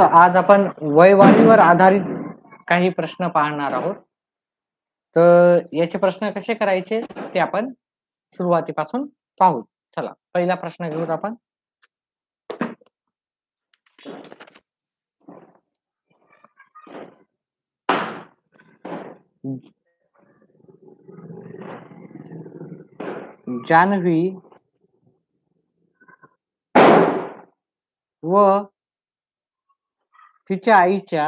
तर आज आपण वयवाढीवर आधारित काही प्रश्न पाहणार आहोत. तर याचे प्रश्न कसे करायचे ते आपण सुरुवातीपासून पाहू. चला, पहिला प्रश्न घेऊत आपण. जान्हवी व तिच्या आईच्या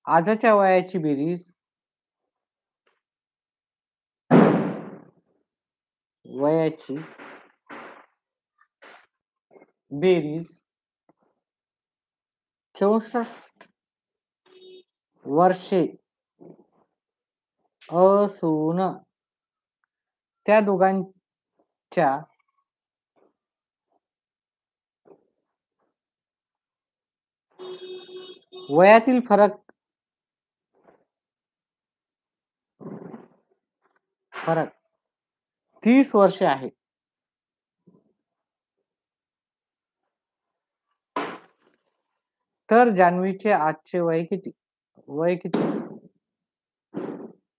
आजच्या वयाची बेरीज वयाची बेरीज 64 वर्षे असून त्या दोघांच्या वयातील फरक 30 वर्षे आहे. तर जान्हवीचे आजचे वय किती?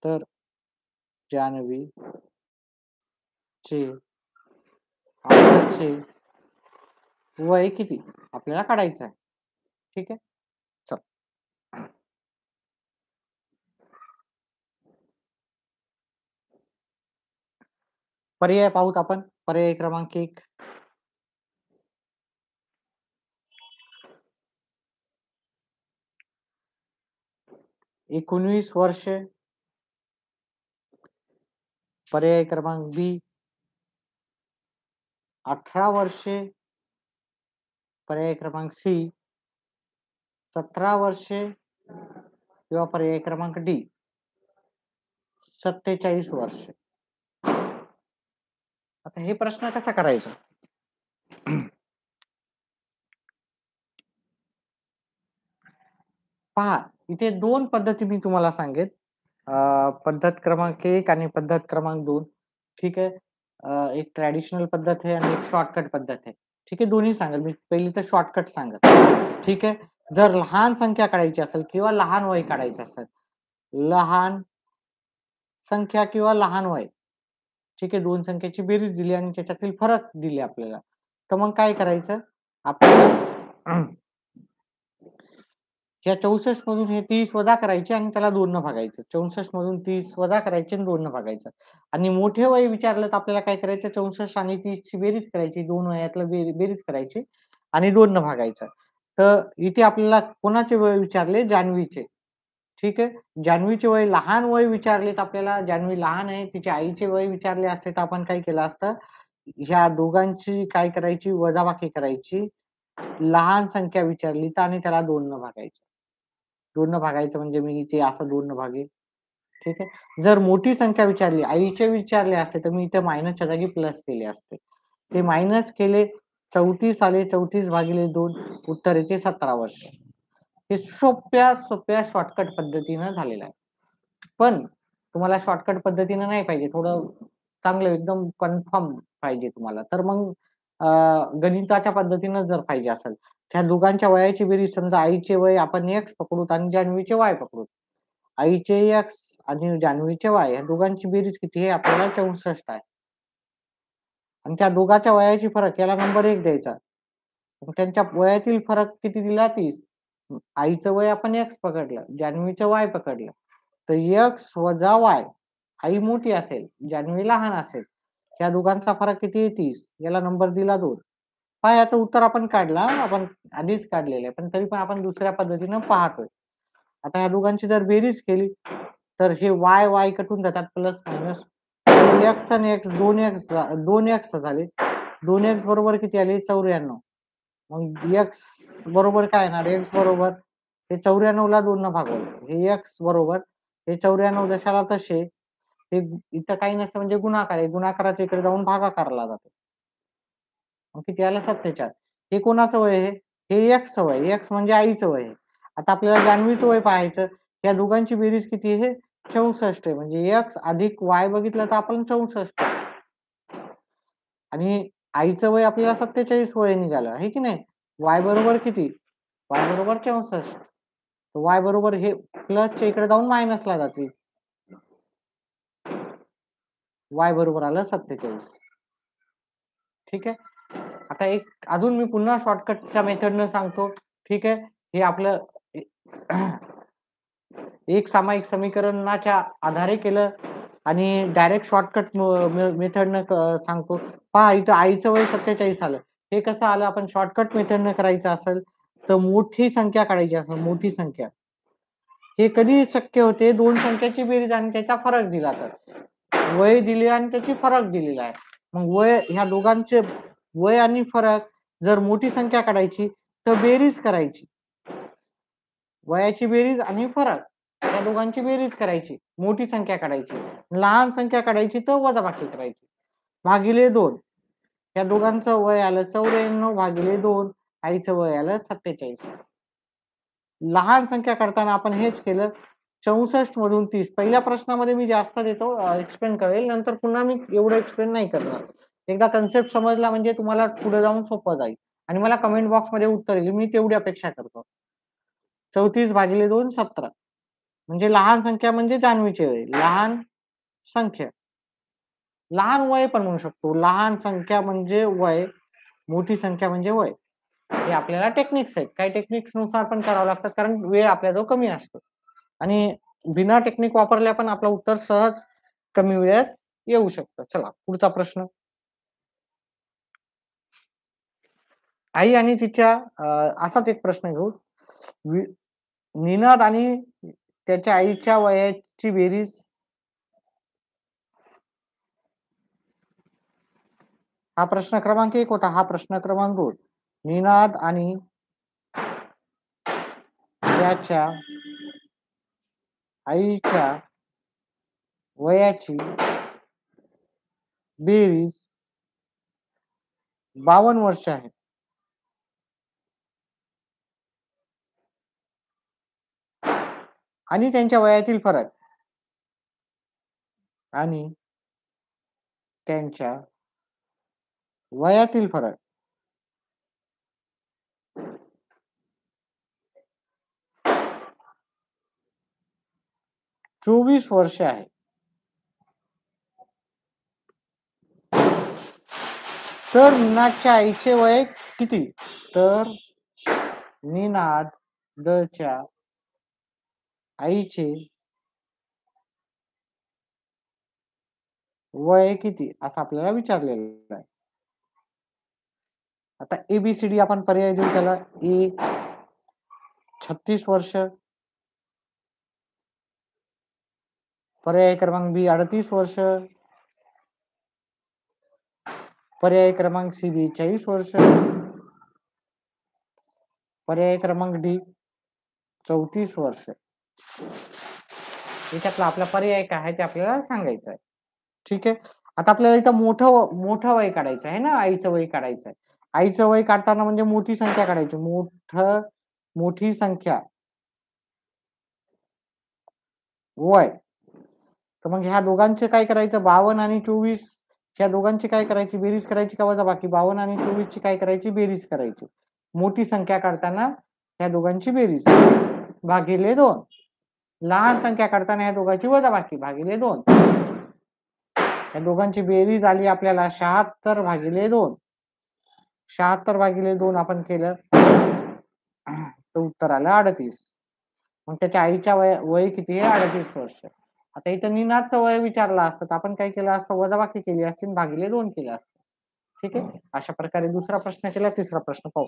तर जान्हवीचे आजचे वय किती आपल्याला काढायचं आहे. ठीक आहे, चल. पर्याय पाहूत आपण. पर्याय क्रमांक 1, 19 वर्ष. पर्याय क्रमांक बी, 18 वर्षे. पर्याय क्रमांक सी, 17 वर्षे. किंवा पर्याय क्रमांक डी, 47 वर्षे. आता हे प्रश्न कसा करायचा? पहा, इथे दोन पद्धती मी तुम्हाला सांगेन. पद्धत क्रमांक 1 आणि पद्धत क्रमांक 2. ठीक आहे. एक ट्रॅडिशनल पद्धत आहे आणि एक शॉर्टकट पद्धत आहे. ठीक आहे, दोन्ही सांगेल मी. पहिली तर शॉर्टकट सांगेल. ठीक आहे. जर लहान संख्या काढायची असेल किंवा लहान वय काढायचं असेल, लहान संख्या किंवा लहान वय, ठीक आहे, दोन संख्येची बेरीज दिली आणि त्याच्यातील फरक दिले आपल्याला, तर मग काय करायचं आपल्याला? या 64 मधून हे 30 वजा करायचे आणि त्याला 2 न भागायचं. 64 मधून 30 वजा करायचे आणि 2 न भागायचं. आणि मोठे वय विचारलं तर आपल्याला काय करायचं? 64 आणि 30 ची बेरीज करायची, दोन वयातलं बेरीज करायची आणि 2 न भागायचं. तर इथे आपल्याला कोणाचे वय विचारले? जान्हवीचे. ठीक आहे. जान्हवीचे वय, लहान वय विचारले तर आपल्याला जान्हवी लहान आहे, तिच्या आईचे वय विचारले असते तर आपण काय केलं असतं? ह्या दोघांची काय करायची? वजाबाकी करायची. लहान संख्या विचारली तर आणि त्याला 2 न भागायचं. 2 न भागायचं म्हणजे मी इथे असं 2 न भागेल. ठीक आहे. जर मोठी संख्या विचारली, आईचे विचारले असते तर मी इथे मायनसच्या जागी प्लस केले असते. ते मायनस केले, 34 आले, 34 भागिले 2, उत्तर येते 17 वर्ष. हे सोप्या शॉर्टकट पद्धतीनं झालेलं आहे. पण तुम्हाला शॉर्टकट पद्धतीनं नाही पाहिजे, थोडं चांगलं एकदम कन्फर्म पाहिजे तुम्हाला, तर मग गणिताच्या पद्धतीनं जर पाहिजे असेल, त्या दोघांच्या वयाची बेरीज, समजा आईचे वय आपण एक्स पकडूत आणि जान्हवीचे वाय पकडूत. आईचे एक्स आणि जान्हवीचे वाय या दोघांची बेरीज किती आहे? आपल्याला 64 आहे. आणि त्या दोघांच्या वयाची फरक, याला नंबर 1 द्यायचा. त्यांच्या वयातील फरक किती दिला? 30. आईचं वय आपण एक्स पकडलं, जान्हवीचं वाय पकडलं, तर एक्स वजा वाय, आई मोठी असेल, जान्हवी लहान असेल, या दोघांचा फरक किती आहे? 30. याला नंबर दिला 2. पहा, याचं उत्तर आपण काढला, आपण आधीच काढलेलं आहे, पण तरी पण आपण दुसऱ्या पद्धतीनं पाहतोय. आता या दोघांची जर बेरीज केली तर हे वाय वाय कटून जातात, प्लस मायनस एक्स आणि एक्स, 2x झाले. 2x बरोबर किती आले? 94. मग एक्स बरोबर काय येणार? एक्स बरोबर हे 94 ला 2 न भागवलं, हे एक्स बरोबर हे 94 जशाला तसे, हे इथं काही नसतं म्हणजे गुणाकार आहे, गुणाकाराच्या इकडे जाऊन भागाकारला जातो. मग किती आलं? 47. हे कोणाचं वय आहे? हे एक्सचं वय, एक्स म्हणजे आईचं वय आहे. आता आपल्याला जान्हवीचं वय पाहायचं. या दोघांची बेरीज किती आहे? 64 आहे. म्हणजे एक्स अधिक वाय बघितलं तर आपण 64. आणि आईचं वय आपल्याला 47 वय निघालं आहे की नाही. वाय बरोबर किती? वाय बरोबर 64. वाय बरोबर हे प्लसच्या इकडे जाऊन मायनसला जातील. वाय बरोबर आलं 47. ठीक आहे. आता एक अजून मी पुन्हा शॉर्टकटच्या मेथडनं सांगतो. ठीक आहे. हे आपलं एक सामायिक समीकरणाच्या आधारे केलं आणि डायरेक्ट शॉर्टकट मेथडनं सांगतो. पहा इथं आईचं वय 47 आलं. हे कसं आलं? आपण शॉर्टकट मेथडनं करायचं असेल तर मोठी संख्या काढायची असेल, मोठी संख्या. हे कधी शक्य होते? दोन संख्याची बेरीज आणि त्याचा फरक दिला तर. वय दिले आणि त्याची फरक दिलेला आहे. मग वय ह्या दोघांचे वय आणि फरक जर मोठी संख्या काढायची तर बेरीज करायची. वयाची बेरीज आणि फरक या दोघांची बेरीज करायची, मोठी संख्या काढायची. लहान संख्या काढायची तर वजाबाकी करायची. भागिले 2. या दोघांचं वय आलं 94 भागिले 2. आईचं वय आलं 47. लहान संख्या काढताना आपण हेच केलं. 64 मधून 30. पहिल्या प्रश्नामध्ये मी जास्त देतो, एक्सप्लेन करेल. नंतर पुन्हा मी एवढं एक्सप्लेन नाही करणार. एकदा कन्सेप्ट समजला म्हणजे तुम्हाला पुढे जाऊन सोपं जाईल आणि मला कमेंट बॉक्स मध्ये उत्तर येईल. मी तेवढी अपेक्षा करतो. 34 भागिले 2 17. म्हणजे लहान संख्या म्हणजे जान्हवीचे वय. लहान संख्या, लहान वय पण म्हणू शकतो. लहान संख्या म्हणजे वय, मोठी संख्या म्हणजे वय. हे आपल्याला टेक्निक्स आहेत. काही टेक्निक्स नुसार पण करावं लागतं कारण वेळ आपल्याजवळ कमी असतो आणि बिना टेक्निक वापरल्या पण आपलं उत्तर सहज कमी वेळात येऊ शकतं. चला पुढचा प्रश्न. आई आणि तिच्या असाच एक प्रश्न घेऊ. निनाद आणि त्याच्या आईच्या वयाची बेरीज. हा प्रश्न क्रमांक 1 होता. हा प्रश्न क्रमांक 2. निनाद आणि त्याच्या आईच्या वयाची बेरीज 52 वर्ष आहे. आणि त्यांच्या वयातील फरक आणि त्यांच्या वयातील फरक 24 वर्ष आहे. तर निनादच्या आईचे वय किती? तर निनादच्या आईचे वय किती असं आपल्याला विचारलेलं आहे. आता एबीसीडी आपण पर्याय देऊ त्याला. ए 36 वर्ष, पर्याय क्रमांक बी 38 वर्ष, पर्याय क्रमांक सी 42 वर्ष, पर्याय क्रमांक डी 34 वर्ष. याच्यातला आपला पर्याय काय आहे ते आपल्याला सांगायचं आहे. ठीक आहे. आता आपल्याला इथं मोठं वय काढायचं आहे ना, आईचं वय काढायचं आहे. आईचं वय काढताना म्हणजे मोठी संख्या काढायची. मोठी संख्या वय. तर मग ह्या दोघांचे काय करायचं? 52 आणि 24 ह्या दोघांची काय करायची? बेरीज करायची का वजाबाकी? 52 आणि 24 ची काय करायची? बेरीज करायची. मोठी संख्या काढताना ह्या दोघांची बेरीज भागिले 2. लहान संख्या काढताना ह्या दोघांची वजाबाकी भागिले 2. या दोघांची बेरीज आली आपल्याला 76 भागिले 2. 76 भागिले 2 आपण केलं तर उत्तर आलं 38. मग त्याच्या आईच्या वय किती आहे? 38 वर्ष. आता इथं निनादचं वय विचारलं असतं तर आपण काय केलं असतं? वजाबाकी केली असती, भागिले 2 केलं असतं. ठीक आहे. अशा प्रकारे दुसरा प्रश्न केला. तिसरा प्रश्न पाहू.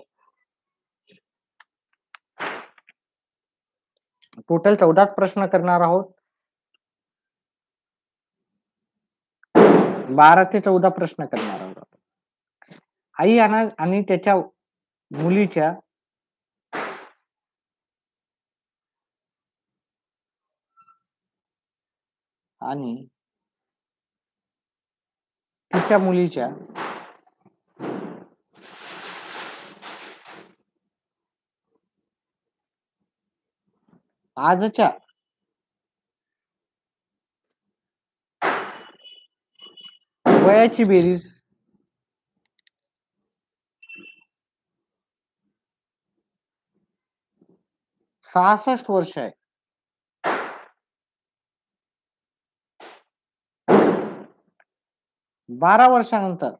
टोटल 14 प्रश्न करणार आहोत. 12 ते 14 प्रश्न करणार आहोत. आई आणि त्याच्या मुलीच्या आणि तिच्या मुलीच्या आजच्या वयाची बेरीज 66 वर्ष आहे. 12 वर्षानंतर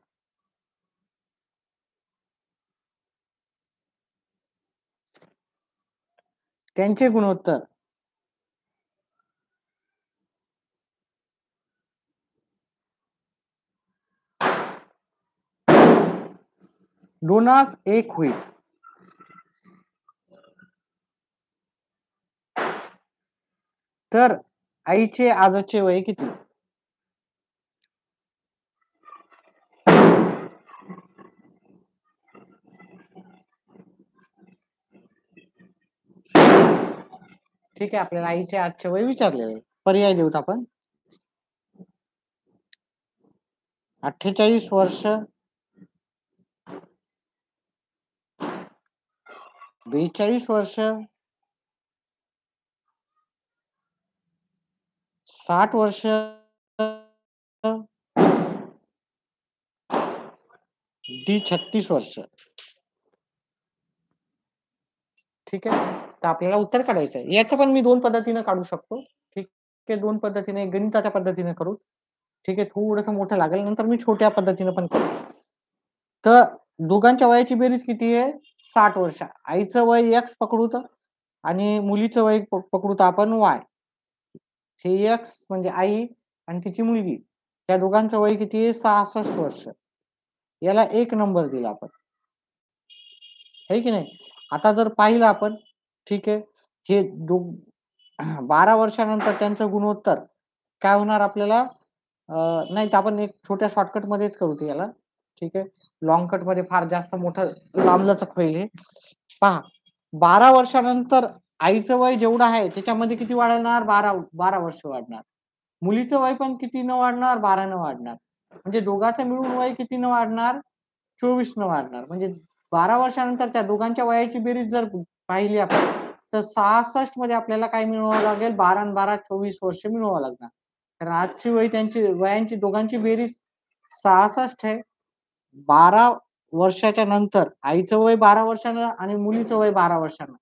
त्यांचे गुणोत्तर 2:1 होईल. तर आईचे आजचे वय किती? ठीक आहे, आपल्याला आईचे आजचे वय विचारलेले आहे. पर्याय देऊत आपण. 48 वर्ष, 42 वर्ष, 60 वर्ष, डी 36 वर्ष. ठीक आहे, तर आपल्याला उत्तर काढायचं आहे. याचं पण मी 2 पद्धतीने काढू शकतो. ठीक आहे, 2 पद्धतीने, गणिताच्या पद्धतीने करू. ठीक आहे, थोडंसं मोठं लागेल, नंतर मी छोट्या पद्धतीने पण करू. तर दोघांच्या वयाची बेरीज किती आहे? 60 वर्ष. आईचं वय X पकडू तर आणि मुलीचं वय पकडू तर आपण Y. हे X म्हणजे आई आणि तिची मुलगी, त्या दोघांचं वय किती आहे? 66 वर्ष. याला 1 नंबर दिला आपण, है की नाही? आता जर पाहिलं आपण, ठीक आहे, हे 12 वर्षानंतर त्यांचं गुणोत्तर काय होणार आपल्याला? नाही तर आपण एक छोट्या शॉर्टकट मध्येच करू ते याला. ठीक आहे, लॉंग कट मध्ये फार जास्त मोठं लांबलचक होईल हे. पहा, 12 वर्षानंतर आईचं वय जेवढं आहे त्याच्यामध्ये किती वाढणार? 12 वर्ष वाढणार. मुलीचं वय पण किती न वाढणार? 12 न वाढणार. म्हणजे दोघांचं मिळून वय किती न वाढणार? 24 न वाढणार. म्हणजे 12 वर्षानंतर त्या दोघांच्या वयाची बेरीज जर पाहिली आपण, तर 66 मध्ये आपल्याला काय मिळवावं लागेल? 12 आणि 12 24 वर्ष मिळवावं लागणार. कारण आजची वय त्यांची वयांची दोघांची बेरीज 66 आहे. 12 वर्षाच्या नंतर आईचं वय 12 वर्षानं आणि मुलीचं वय 12 वर्षानं,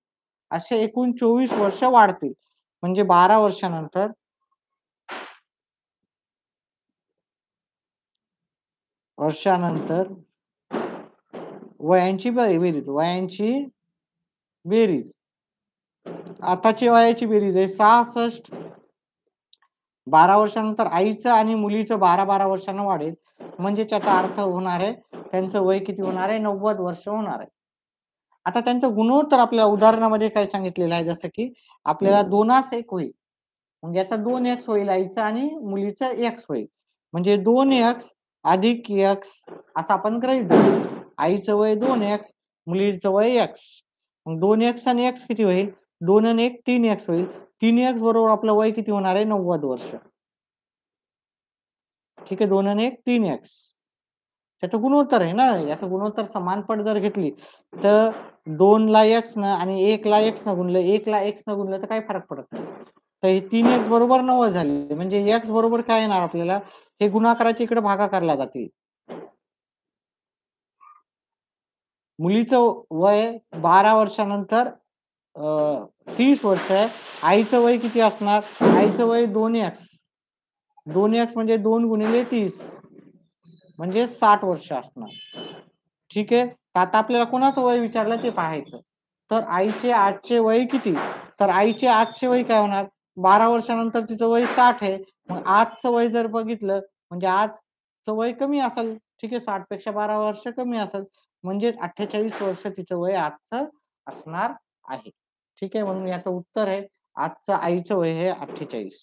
असे एकूण 24 वर्ष वाढतील. म्हणजे 12 वर्षानंतर वयांची बेरीज आताची वयाची बेरीज आहे 66. 12 वर्षानंतर आईचं आणि मुलीचं 12 वर्षानं वाढेल. म्हणजे त्याचा अर्थ होणार आहे त्यांचं वय किती होणार आहे? 90 वर्ष होणार आहे. आता त्यांचं गुणोत्तर आपल्या उदाहरणामध्ये काय सांगितलेलं आहे, जसं की आपल्याला 2:1 होईल. मग याचा 2x होईल आईचं आणि मुलीचं x होईल. म्हणजे 2x अधिक x असं आपण गृहीत धरू. आईचं वय 2x, मुलीचं वय x. मग 2x आणि x किती होईल? 2 आणि 1 3x होईल. 3x बरोबर आपलं वय किती होणार आहे? 90 वर्ष. ठीक आहे, 2 आणि 1 3x. त्याचं गुणोत्तर आहे ना, याचं गुणोत्तर समानपट जर घेतली तर 2 ला x न आणि 1 ला x न गुणलं, 1 ला x न गुणलं तर काही फरक पडत नाही. तर हे 3x बरोबर 90 झाले. म्हणजे x बरोबर काय येणार आपल्याला? हे गुणाकाराच्या इकडे भागाकारला जातील. मुलीचं वय 12 वर्षानंतर 30 वर्ष आहे. आईचं वय किती असणार? आईचं वय 2x. 2x म्हणजे 2 गुणिले 30 म्हणजे 60 वर्ष असणार. ठीक आहे, आता आपल्याला कोणाचं वय विचारलं ते पाहायचं. तर आईचे आजचे वय किती? तर आईचे आजचे वय काय होणार? 12 वर्षानंतर तिचं वय 60 आहे. मग आजचं वय जर बघितलं म्हणजे आजचं वय कमी असेल. ठीक आहे, 60 पेक्षा 12 वर्ष कमी असेल. म्हणजेच 48 वर्ष तिचं वय आजचं असणार आहे. ठीक आहे, म्हणून याचं उत्तर आहे आजचं आईचं वय हे 48.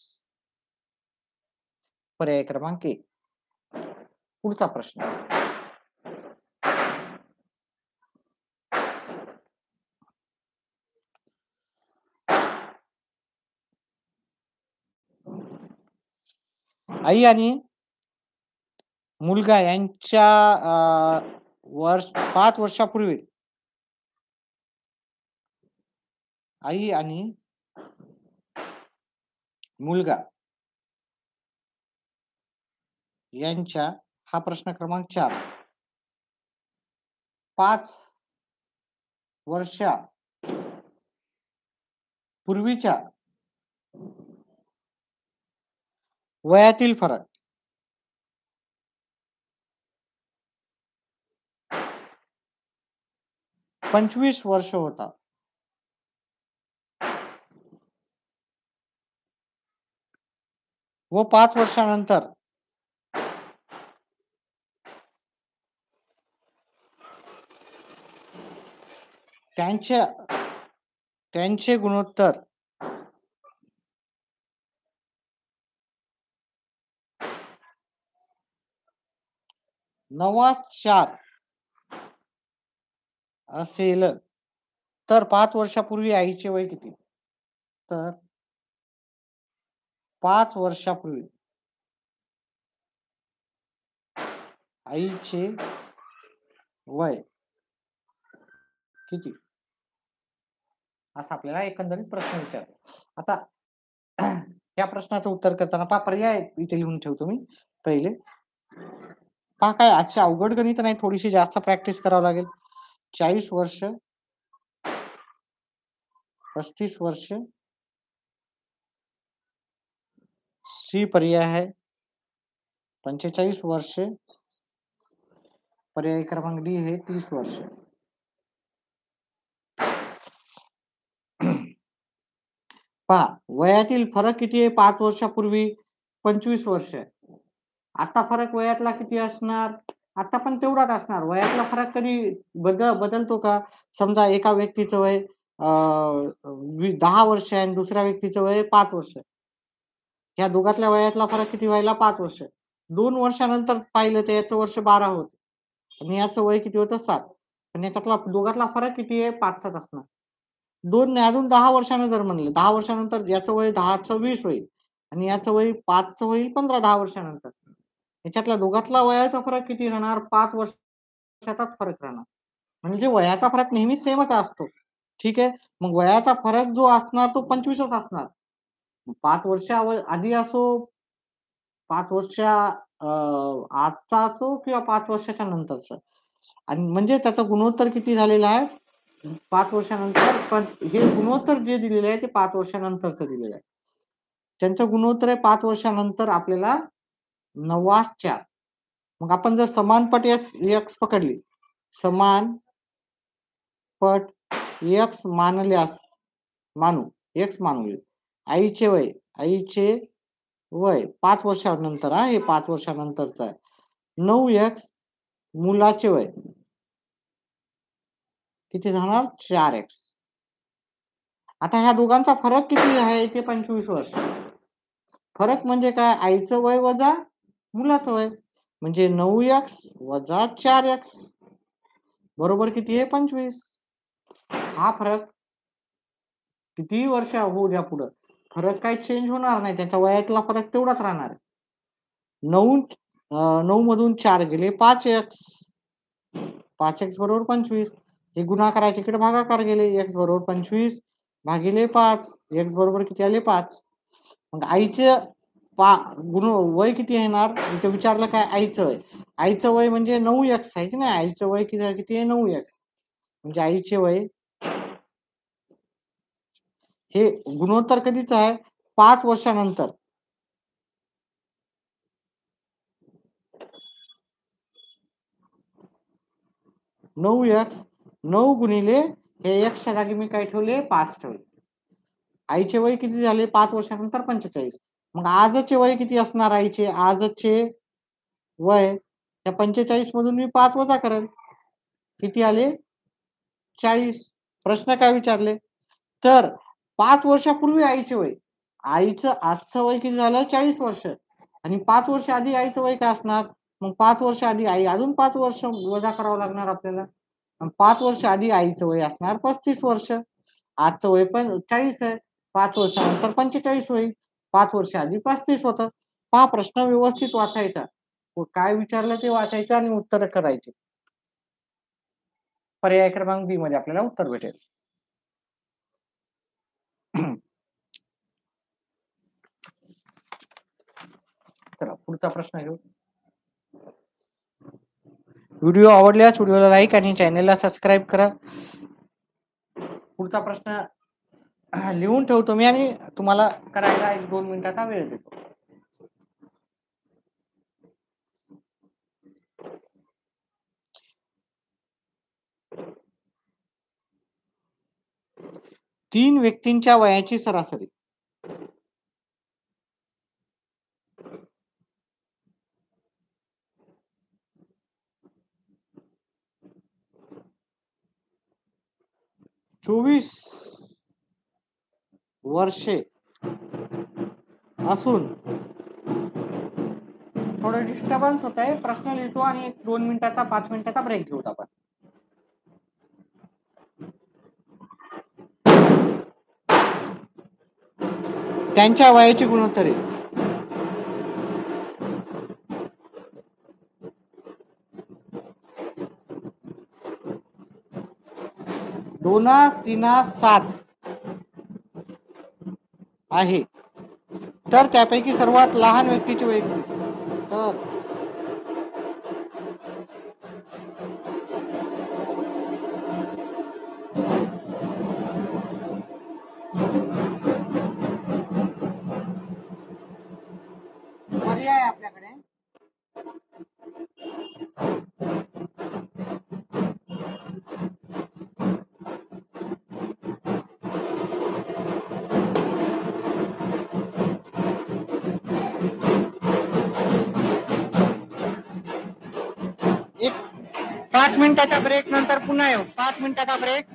पर्याय क्रमांक 1. पुढचा प्रश्न. आई आणि मुलगा यांच्या 5 वर्षापूर्वी आई आणि मुलगा यांच्या, हा प्रश्न क्रमांक 4, 5 वर्षा पूर्वीच्या वयातील फरक 25 वर्ष होता. व 5 वर्षानंतर त्यांचे गुणोत्तर 9.4 असेल तर 5 वर्षापूर्वी आईचे वय किती? तर 5 वर्षापूर्वी आईचे वय किती? असा आपल्याला एकंदरीत प्रश्न विचारतो. आता या प्रश्नाचं उत्तर करताना पहा पर्याय इथे लिहून ठेवतो मी पहिले. पहा काय आजची अवघड गणित नाही, थोडीशी जास्त प्रॅक्टिस करावं लागेल. 40 वर्ष, 35 वर्ष, सी पर्याय आहे. 45 वर्ष, पर्याय क्रमांक डी हे 30 वर्ष. पहा वयातील फरक किती आहे? 5 वर्षापूर्वी 25 वर्ष. आता फरक वयातला किती असणार? आता पण तेवढाच असणार. वयातला फरक कधी बदलतो का? समजा एका व्यक्तीचं वय 10 वर्ष आहे आणि दुसऱ्या व्यक्तीचं वय 5 वर्ष. या दोघातल्या वयातला फरक किती व्हायला? 5 वर्ष. 2 वर्षानंतर पाहिलं तर याचं वर्ष 12 होतं आणि याचं वय किती होतं? 7. आणि याच्यातला दोघातला फरक किती आहे? 5च असणार. 2 ने अजून 10 वर्षानं जर म्हणलं, 10 वर्षानंतर याचं वय 10चं 20 होईल आणि याचं वय 5चं होईल 15 10 वर्षानंतर. याच्यातल्या दोघातला वयाचा फरक किती राहणार? 5 वर्षाचाच फरक राहणार. म्हणजे वयाचा फरक नेहमी सेमच असतो. ठीक आहे. मग वयाचा फरक जो असणार तो 25च असणार. 5 वर्ष आधी असो, 5 वर्ष आजचा असो किंवा 5 वर्षाच्या नंतरचा. आणि म्हणजे त्याचं गुणोत्तर किती झालेलं आहे? 5 वर्षानंतर. पण हे गुणोत्तर जे दिलेलं आहे ते 5 वर्षानंतरचं दिलेलं आहे. त्यांचं गुणोत्तर आहे 5 वर्षानंतर आपल्याला 9.4. मग आपण जर समानपट x पकडली, समान पट x मानू आईचे वय 5 वर्षानंतर, हे 5 वर्षानंतरचं आहे. 9x मुलाचे वय किती झालं? 4x. आता ह्या दोघांचा फरक किती आहे? ते 25 वर्ष. फरक म्हणजे काय? आईचं वय वजा मुलाचं वय म्हणजे 9x वजा 4x बरोबर किती आहे? 25. हा फरक कितीही वर्ष होऊ द्या पुढं, फरक काही चेंज होणार नाही. त्याच्या वयातला फरक तेवढाच राहणार आहे. 9 मधून 4 गेले 5x. 5x बरोबर 25. हे गुणाकाराचे इकडे भागाकार गेले. x बरोबर 25 भागिले 5. x बरोबर किती आले? 5. मग आईचे वय किती येणार? इथे विचारलं काय? आईचं वय. आईचं वय म्हणजे 9x आहे की नाही? आईचं वय किती आहे? 9x. म्हणजे आईचे वय हे गुणोत्तर कधीच आहे? 5 वर्षानंतर. 9x 9 गुणिले हे x च्या जागी मी काय ठेवले? 5 ठेवले. आईचे वय किती झाले? 5 वर्षानंतर 45. मग आजचे वय किती असणार आईचे? आजचे वय त्या 45 मधून मी 5 वजा करेल. किती आले? 40. प्रश्न काय विचारले? तर 5 वर्षापूर्वी आईचे वय, आईचं आजचं वय किती झालं? 40 वर्ष. आणि 5 वर्ष आधी आईचं वय काय असणार? मग 5 वर्ष आधी आई अजून 5 वर्ष वजा करावं लागणार आपल्याला. 5 वर्ष आधी आईचं वय असणार 35 वर्ष. आजचं वय पण 40 आहे. 5 वर्षानंतर 45 होईल. 5 वर्ष आधी 35 होतं. पहा प्रश्न व्यवस्थित वाचायचा. काय विचारलं ते वाचायचं आणि उत्तर करायचे. पर्याय क्रमांक बी मध्ये आपल्याला उत्तर भेटेल. चला पुढचा प्रश्न घेऊ. व्हिडिओ आवडल्यास व्हिडिओला लाईक आणि चॅनलला सबस्क्राईब करा. पुढचा प्रश्न लिहून ठेवतो मी आणि तुम्हाला करायला 1-2 मिनिटाचा वेळ देतो. तीन व्यक्तींच्या वयाची सरासरी. चोवीस वर्षे असून थोडं डिस्टर्बन्स होत आहे. प्रश्न लिहितो आणि 2 मिनिटाचा 5 मिनिटाचा ब्रेक घेऊ आपण. त्यांच्या वयाची गुणोत्तरे. दोनास तीनास 7 आहे. तर त्यापैकी सर्वात लहान व्यक्तीचे वय तर पर्याय आपल्याकडे. एक 5 मिनिटाचा ब्रेक नंतर पुन्हा येऊ. 5 मिनिटाचा ब्रेक.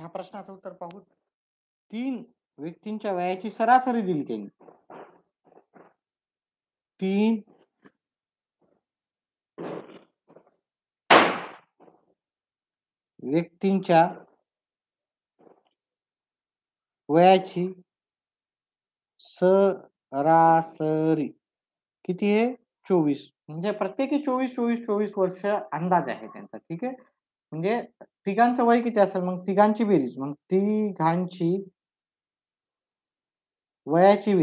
ह्या प्रश्नाचं उत्तर पाहू. 3 व्यक्तींच्या वयाची सरासरी दिली त्यांनी. 3 व्यक्तींच्या वयाची सरासरी किती आहे? 24. म्हणजे प्रत्येकी 24 वर्ष अंदाज आहे त्यांचा. ठीक आहे. म्हणजे तिघांचं वय किती असेल मग तिघांची बेरीज, मग तिघांची वयाची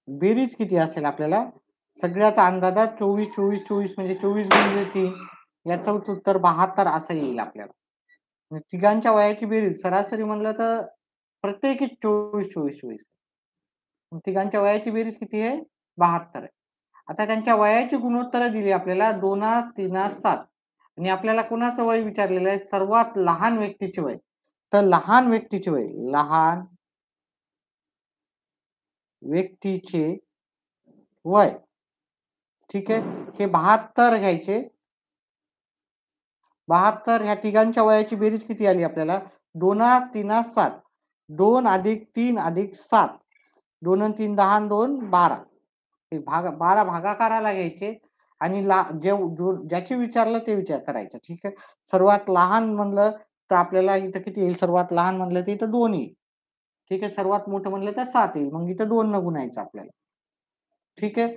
बेरीज किती असेल आपल्याला सगळ्याचा अंदाजात 24 म्हणजे 24 गुणिले 3 याचं उत्तर 72 असं येईल आपल्याला. म्हणजे तिघांच्या वयाची बेरीज सरासरी म्हणलं तर प्रत्येकी 24. तिघांच्या वयाची बेरीज किती आहे? 72 आहे. आता त्यांच्या वयाची गुणोत्तरं दिली आपल्याला 2, 3, 7 आणि आपल्याला कोणाचं वय विचारलेलं आहे? सर्वात लहान व्यक्तीचे वय. तर लहान व्यक्तीचे वय ठीक आहे, हे 72 घ्यायचे. 72 ह्या तिघांच्या वयाची बेरीज किती आली आपल्याला? 2, 3, 7 2 अधिक 3 अधिक 7 2 आणि 3 10 आणि 2 12 12 भागाकाराला घ्यायचे आणि ज्याचे विचारलं ते विचार करायचं. ठीक आहे. सर्वात लहान म्हणलं तर आपल्याला इथं किती येईल? सर्वात लहान म्हणलं तर इथं 2 येईल. ठीक आहे. सर्वात मोठं म्हणलं तर 7 येईल. मग इथं 2 न गुणायचं आपल्याला. ठीक आहे.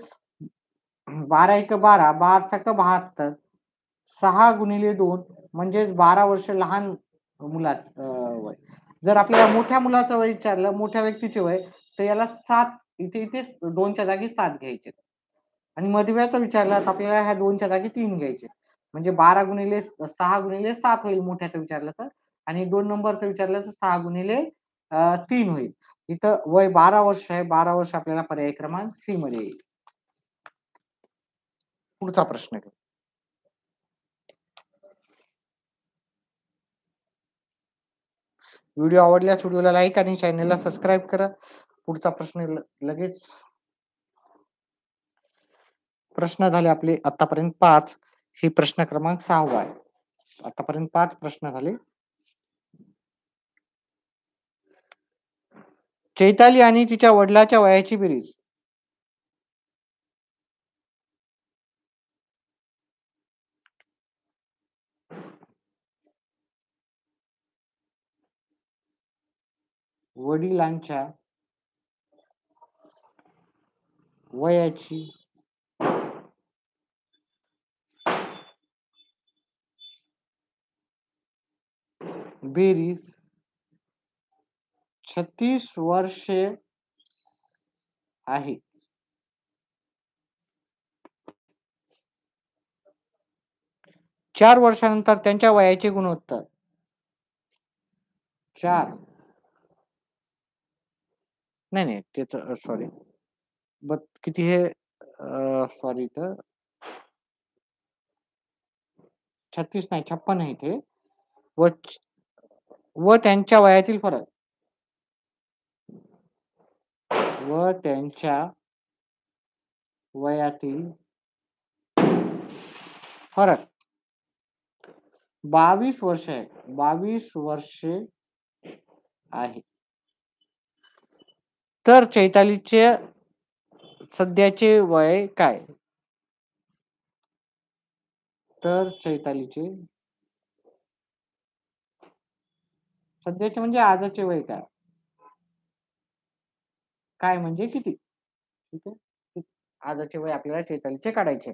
12 × 12 12 × 72 6 गुणिले 2 म्हणजे 12 वर्ष लहान मुलाचं वय. जर आपल्याला मोठ्या मुलाचं वय विचारलं, मोठ्या व्यक्तीचे वय, तर याला 7 इथे 2च्या जागी 7 घ्यायचे आणि मधव्याचं विचारलं तर आपल्याला ह्या 2च्या जागी 3 घ्यायचे. म्हणजे 12 गुणिले 6 गुणिले 7 होईल मोठ्याचं विचारलं तर आणि 2 नंबरचं विचारलं तर 6 गुणिले 3 होईल. इथं वय 12 वर्ष आहे. 12 वर्ष आपल्याला पर्याय क्रमांक सी मध्ये येईल. पुढचा प्रश्न घेऊ. व्हिडिओ आवडल्यास व्हिडिओला लाईक आणि चॅनलला सबस्क्राईब करा. पुढचा प्रश्न लगेच. प्रश्न झाले आपले आतापर्यंत 5. ही प्रश्न क्रमांक 6 आहे. आतापर्यंत 5 प्रश्न झाले. चैताली आणि तिच्या वडिलांच्या वयाची बेरीज. वडिलांच्या वयाची बेरीज 36 वर्षे आहे. चार वर्षानंतर त्यांच्या वयाचे गुणोत्तर 4 नाही त्याच सॉरी किती हे सॉरी तर 36 नाही 56 आहे ते व त्यांच्या वयातील फरक वयातील फरक 22 वर्ष आहे. 22 वर्षे आहे. तर चैतालीचे सध्याचे वय काय? तर चैतालीचे सध्याचे म्हणजे आजचे वय काय? काय म्हणजे किती? ठीक आहे. आजचे वय आपल्याला चैतालीचे काढायचे.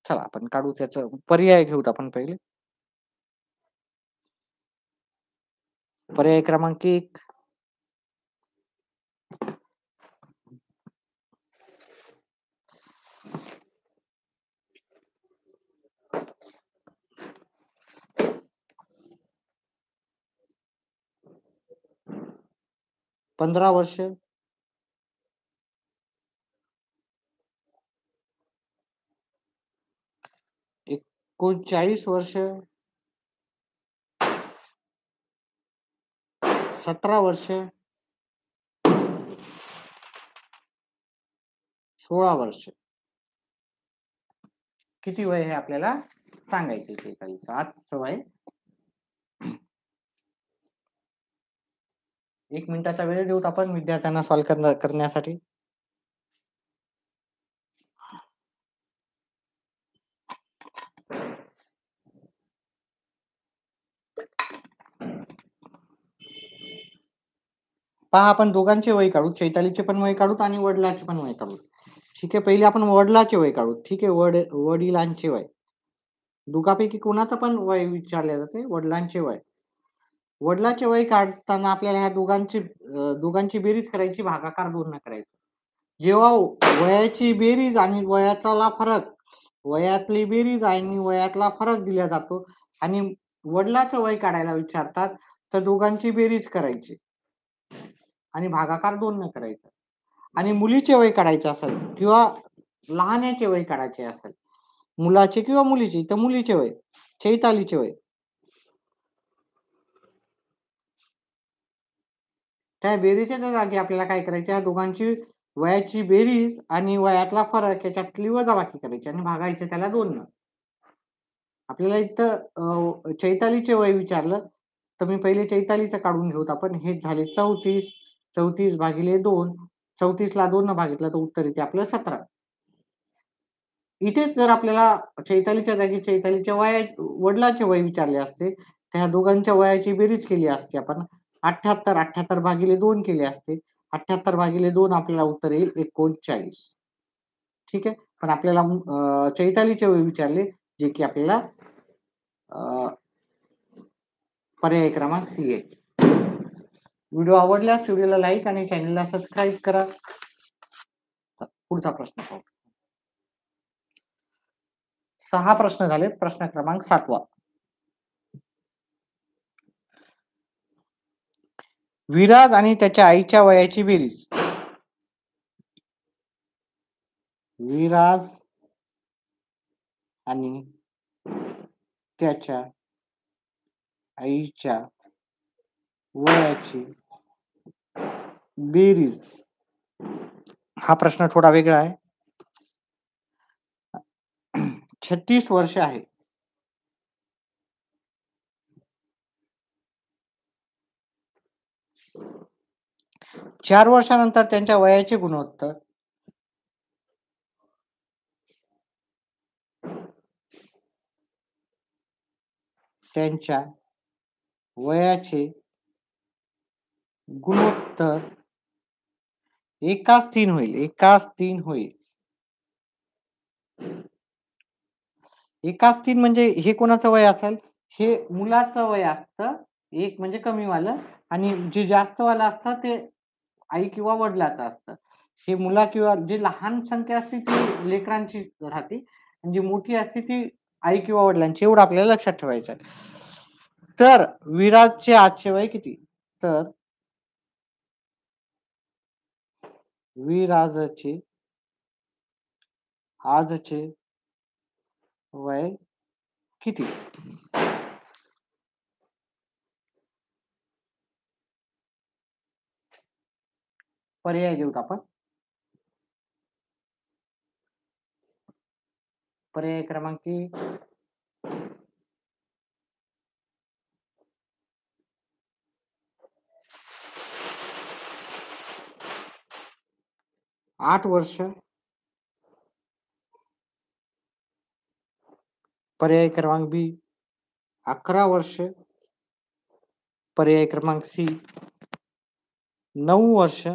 चला आपण काढू. त्याचं पर्याय घेऊत आपण पहिले. पर्याय क्रमांक 1 15 वर्ष 39 वर्ष 17 वर्ष 16 वर्ष. किती वय आहे आपल्याला? सांगायचे चैतालीचं. आजचं वय 1 मिनिटाचा वेळ देऊत आपण विद्यार्थ्यांना सॉल्व्ह करण्यासाठी. पहा आपण दोघांचे वय काढू, चैतालीचे पण वय काढूत आणि वडिलांचे पण वय काढू. ठीक आहे, पहिले आपण वडिलांचे वय काढू. ठीक आहे, वडिलांचे वय. दोघांपैकी कोणाचं पण वय विचारले जाते, वडिलांचे वय. वडिलांचे वय काढताना आपल्याला ह्या दोघांची बेरीज करायची, भागाकार 2 न करायचा. जेव्हा वयाची बेरीज आणि वयाचा फरक, वयातली बेरीज आणि वयातला फरक दिला जातो आणि वडिलांचं वय काढायला विचारतात, तर दोघांची बेरीज करायची आणि भागाकार 2 न करायचा. आणि मुलीचे वय काढायचे असेल किंवा लहान्याचे वय काढायचे असेल, मुलाचे किंवा मुलीचे, तर मुलीचे वय, चैतालीचे वय, त्या बेरीजच्या जागी आपल्याला काय करायचे, या दोघांची वयाची बेरीज आणि वयातला फरक याच्यातली वजाबाकी करायची आणि भागायचे त्याला 2 न. आपल्याला इथं चैतालीचे वय विचारलं, तर मी पहिले चैतालीचं काढून घेऊत आपण. हे झाले 34. 34 भागिले 2, 34 ला 2 न भागितलं तर उत्तर येते आपलं 17. इथेच जर आपल्याला चैतालीच्या जागी चैतालीच्या वडिलांचे वय विचारले असते, त्या दोघांच्या वयाची बेरीज केली असते आपण. 78 78 भागिले 2 केले असते. 78 भागिले 2 आपल्याला उत्तर येईल 39. ठीक आहे, पण आपल्याला चैतालीचे वय विचारले, जे की आपल्याला पर्याय क्रमांक सी आहे. व्हिडिओ आवडल्यास व्हिडिओला लाईक आणि चॅनलला सबस्क्राईब करा. पुढचा प्रश्न पाहू. 6 प्रश्न झाले. प्रश्न क्रमांक 7वा. विराज आणि त्याच्या आईच्या वयाची बेरीज. विराज आणि त्याच्या आईच्या वयाची बेरीज. हा प्रश्न थोडा वेगळा आहे. 36 वर्ष आहे. 4 वर्षानंतर त्यांच्या वयाचे गुणोत्तर त्यांच्या वयाचे गुणोत्तर एकास 3 होईल. एकास 3 होईल. एकास 3 म्हणजे हे कोणाचं वय असेल? हे मुलाचं वय असतं. एक म्हणजे कमीवालं आणि जे जास्त वालं असतं ते आई किंवा वडिलाचं असतं. हे मुला किंवा जी लहान संख्या असते ती लेकरांची राहते आणि जी मोठी असते ती आई किंवा वडिलांची. एवढं आपल्याला लक्षात ठेवायचं आहे. तर विराजचे आजचे वय किती? तर विराजचे आजचे वय किती? पर्याय देऊत आपण. पर्याय क्रमांक 8 वर्ष. पर्याय क्रमांक बी 11 वर्ष. पर्याय क्रमांक सी 9 वर्ष.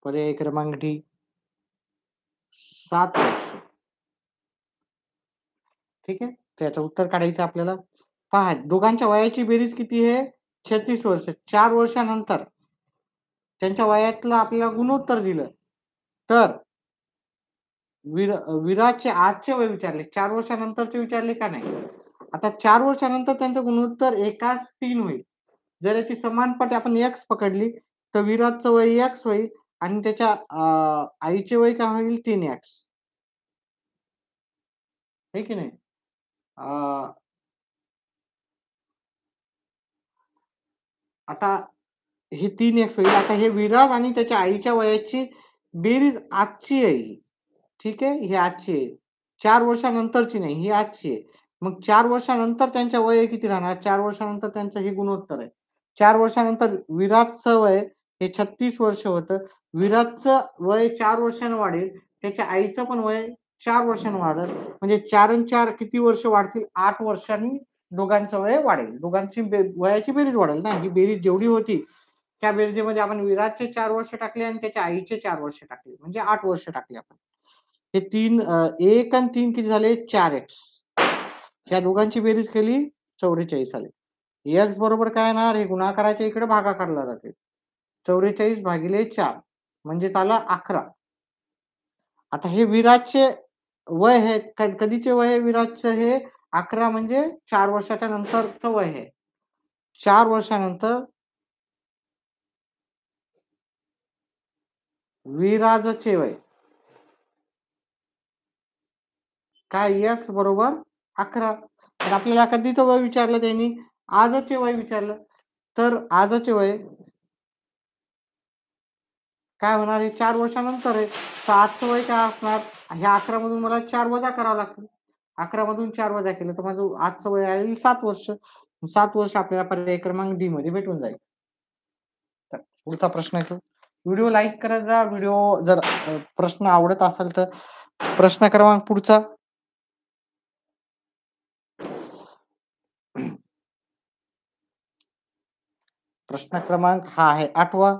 पर्याय क्रमांक डी 7 वर्ष. ठीक आहे, त्याचं उत्तर काढायचं आपल्याला. पहा, दोघांच्या वयाची बेरीज किती आहे? 36 वर्ष. 4 वर्षानंतर त्यांच्या वयातलं आपल्याला गुणोत्तर दिलं, तर विराजचे आजचे वय विचारले, 4 वर्षानंतरचे विचारले का नाही. आता 4 वर्षानंतर त्यांचं गुणोत्तर एकास 3 होईल. जर याची समानपट आपण एक्स पकडली तर विराजचं वय एक्स होईल आणि त्याच्या आईचे वय काय होईल? 3x. हे की नाही? आता हे 3x होईल. आता हे विराज आणि त्याच्या आईच्या वयाची बेरीज आजची आहे. ठीक आहे, ही आजची आहे. 4 वर्षानंतरची नाही, ही आजची आहे. मग 4 वर्षानंतर त्यांच्या वय किती राहणार? 4 वर्षानंतर त्यांचं हे गुणोत्तर आहे. 4 वर्षानंतर विराटचं वय हे 36 वर्ष होतं. विराटचं वय 4 वर्षांनी वाढेल. त्याच्या आईचं पण वय 4 वर्षांनी वाढेल. म्हणजे 4 आणि 4 किती वर्ष वाढतील? 8 वर्षांनी दोघांचं वय वाढेल. दोघांची वयाची बेरीज वाढेल ना. ही बेरीज जेवढी होती त्या बेरजेमध्ये आपण विराटचे 4 वर्ष टाकले आणि त्याच्या आईचे 4 वर्ष टाकले. म्हणजे 8 वर्ष टाकले आपण. हे 1 आणि 3 किती झाले? 4x. ह्या दोघांची बेरीज केली 44 आले. x बरोबर काय येणार? हे गुणाकाराच्या इकडे भागाकारला जाते. 44 भागिले 4 म्हणजे आला 11. आता हे विराटचे वय आहे. कधीचे वय आहे विराटचं? हे 11 म्हणजे 4 वर्षाच्या नंतरचं वय आहे. 4 वर्षानंतर विराजचे वय काय? x बरोबर 11. तर आपल्याला कधीचं वय विचारलं त्यांनी? आजचे वय विचारलं. तर आजचे वय काय होणार? हे 4 वर्षानंतर आहे. तर आजचं वय काय असणार? ह्या 11 मधून मला 4 वजा करावं लागतं. 11 मधून 4 वजा केलं तर माझं आजचं वय आहे 7 वर्ष. 7 वर्ष आपल्याला पर्याय क्रमांक डी मध्ये भेटून जाईल. तर पुढचा प्रश्न आहे. व्हिडिओ लाईक करत जा. व्हिडिओ जर प्रश्न आवडत असेल तर प्रश्न क्रमांक पुढचा. प्रश्न क्रमांक हा आहे 8वा.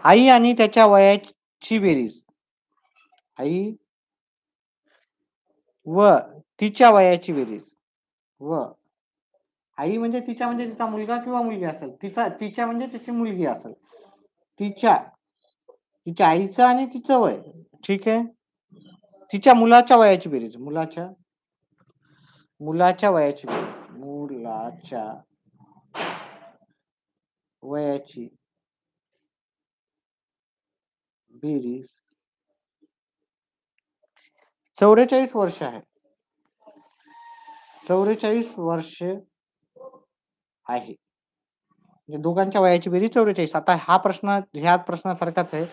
आई आणि त्याच्या वयाची बेरीज. आई व तिच्या वयाची बेरीज. व आई म्हणजे तिच्या मुलगा किंवा मुलगी असेल. तिच्या म्हणजे तिची मुलगी असेल. तिच्या आईचं आणि तिचं वय. ठीक आहे. तिच्या मुलाच्या वयाची बेरीज. मुलाच्या वयाची बेरीज. मुलाच्या वयाची बेरीज 44 वर्ष आहे. 44 वर्ष आहे. म्हणजे दोघांच्या वयाची बेरीज 44. आता हा प्रश्न ह्या प्रश्नासारखाच आहे.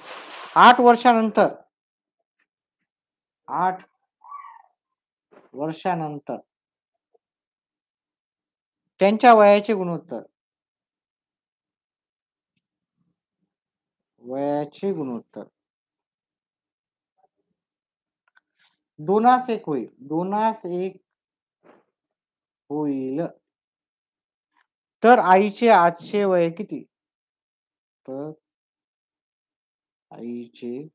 8 वर्षानंतर 8 वर्षानंतर त्यांच्या वयाचे गुणोत्तर. वयाचे गुणोत्तर 2:1 होईल. 2:1 होईल. तर आईचे आजचे वय किती? तर आईचे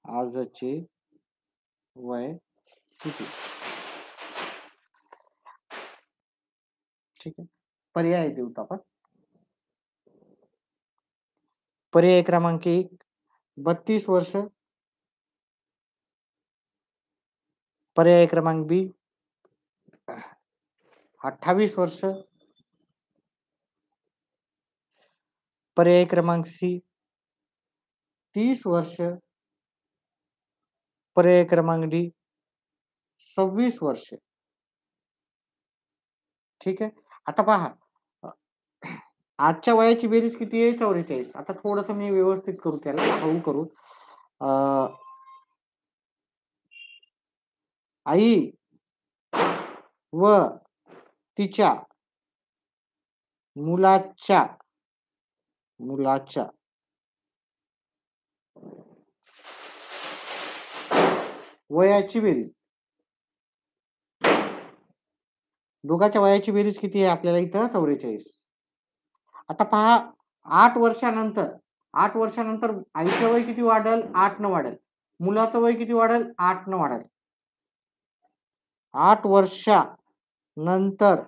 आजचे वय किती? ठीक आहे. पर्याय देऊत आपण. पर्याय क्रमांक 1 32 वर्ष. पर्याय क्रमांक बी 28 वर्ष. पर्याय क्रमांक सी 30 वर्ष. पर्याय क्रमांक डी 26 वर्ष. ठीक आहे. आता पहा आजच्या वयाची बेरीज किती आहे? 44. आता थोडस मी व्यवस्थित करू, त्याला हळू करू. आई व तिच्या मुलाच्या वयाची बेरीज. दोघांच्या वयाची बेरीज किती आहे आपल्याला इथं? 44. आता पहा 8 वर्षानंतर आईचं वय किती वाढेल? 8 न वाढेल. मुलाचं वय किती वाढेल? 8 न वाढेल. 8 वर्षानंतर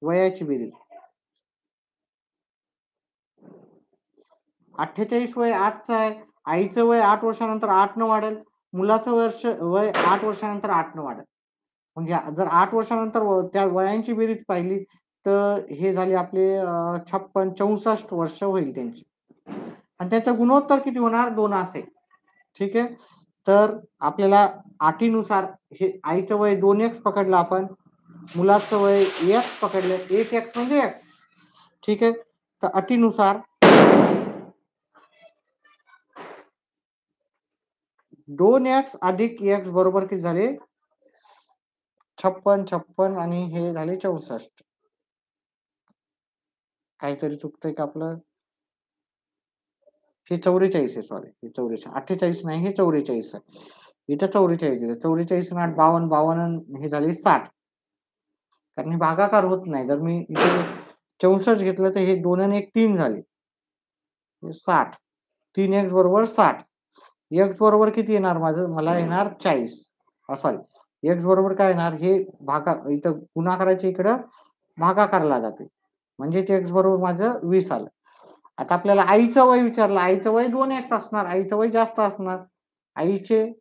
वयाची बेरीज. 48 वय आजचं आहे. आईचं वय 8 वर्षानंतर 8 न वाढेल. मुलाचं वय 8 वर्षानंतर 8 न वाढेल. म्हणजे जर 8 वर्षानंतर त्या वयांची बेरीज पाहिली तर हे झाले आपले 64 वर्ष होईल त्यांची. आणि त्याचं गुणोत्तर किती होणार? 2:1. ठीक आहे. तर आपल्याला अटीनुसार हे आईचं वय 2x पकडलं आपण. मुलाचं वय x पकडलं. 1x म्हणजे x. ठीक आहे. तर अटीनुसार 2x अधिक x बरोबर किती झाले 56 56 आणि हे झाले 64. काहीतरी चुकतंय का आपलं? हे 44 आहे, सॉरी हे 44 48 नाही, हे 44 आहे. इथं 44 दिलं. 44 आणि 8 52 52 हे झाले 60. कारण हे भागाकार होत नाही. जर मी इथे 64 घेतलं तर हे 2 आणि 1 3 झाले. हे 60. 3x बरोबर 60. x बरोबर किती येणार माझं? मला येणार 40. सॉरी x बरोबर काय येणार? हे इथं गुणाकाराच्या इकडं भागाकारला जाते. म्हणजे ते x बरोबर माझं 20 आलं. आता आपल्याला आईचं वय विचारलं. आईचं वय 2x असणार. आईचं वय जास्त असणार. आईचे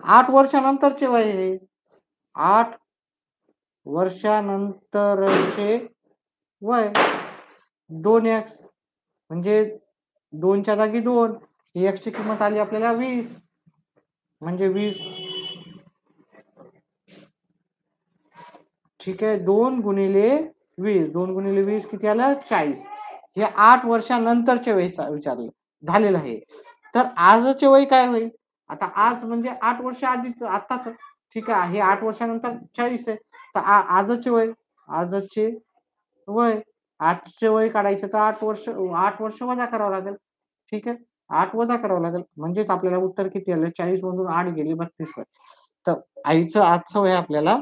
8 वर्षानंतरचे वय हे. 8 वर्षानंतरचे वय 2x म्हणजे 2च्या जागी 2. x ची किंमत आली आपल्याला 20. म्हणजे 20 ठीक आहे. 2 गुणिले 20. 2 गुणिले 20 किती आलं? 40. हे 8 वर्षानंतरचे वय विचारले झालेलं आहे. तर आजचे वय काय होईल? आता आज म्हणजे 8 वर्ष आधीच आताच. ठीक आहे. हे 8 वर्षानंतर 40 आहे. तर आजचे वय आजचे वय आजचे वय काढायचं तर 8 वर्ष वजा करावं लागेल. ठीक आहे. 8 वजा करावं लागेल. म्हणजेच आपल्याला उत्तर किती आलं? 40 मधून 8 गेली 32 वय. तर आईचं आजचं वय आपल्याला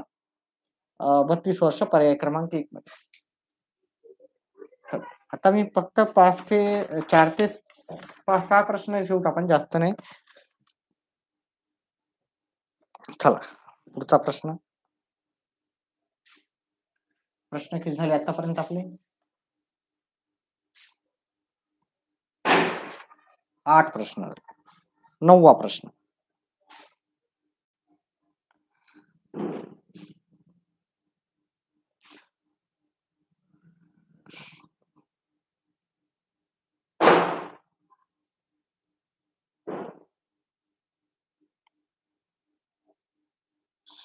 32 वर्ष पर्याय क्रमांक 1 मध्ये. आता मी फक्त 4 ते 5-6 प्रश्न ठेवतो आपण, जास्त नाही. चला पुढचा प्रश्न. प्रश्न किती झाले आतापर्यंत आपले? 8 प्रश्न. 9वा प्रश्न.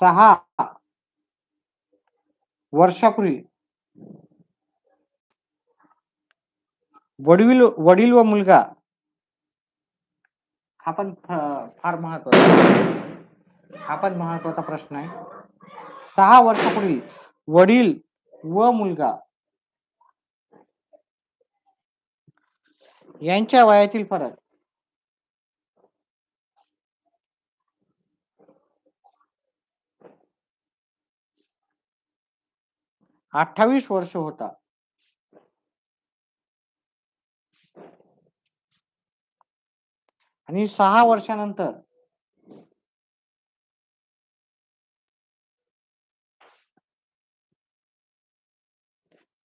सहा वर्षापूर्वी वडील व मुलगा, हा पण फार महत्वाचा प्रश्न आहे. 6 वर्षापूर्वी वडील व मुलगा यांच्या वयातील फरक 28 वर्ष होता. आणि 6 वर्षानंतर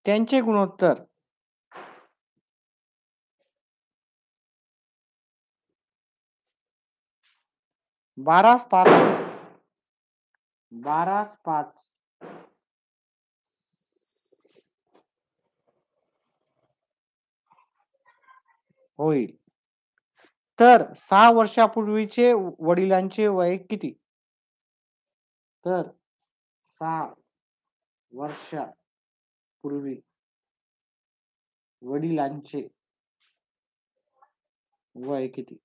त्यांचे गुणोत्तर 12:5 होईल. तर 6 वर्षापूर्वीचे वडिलांचे वय किती? तर 6 वर्षापूर्वी वडिलांचे वय किती?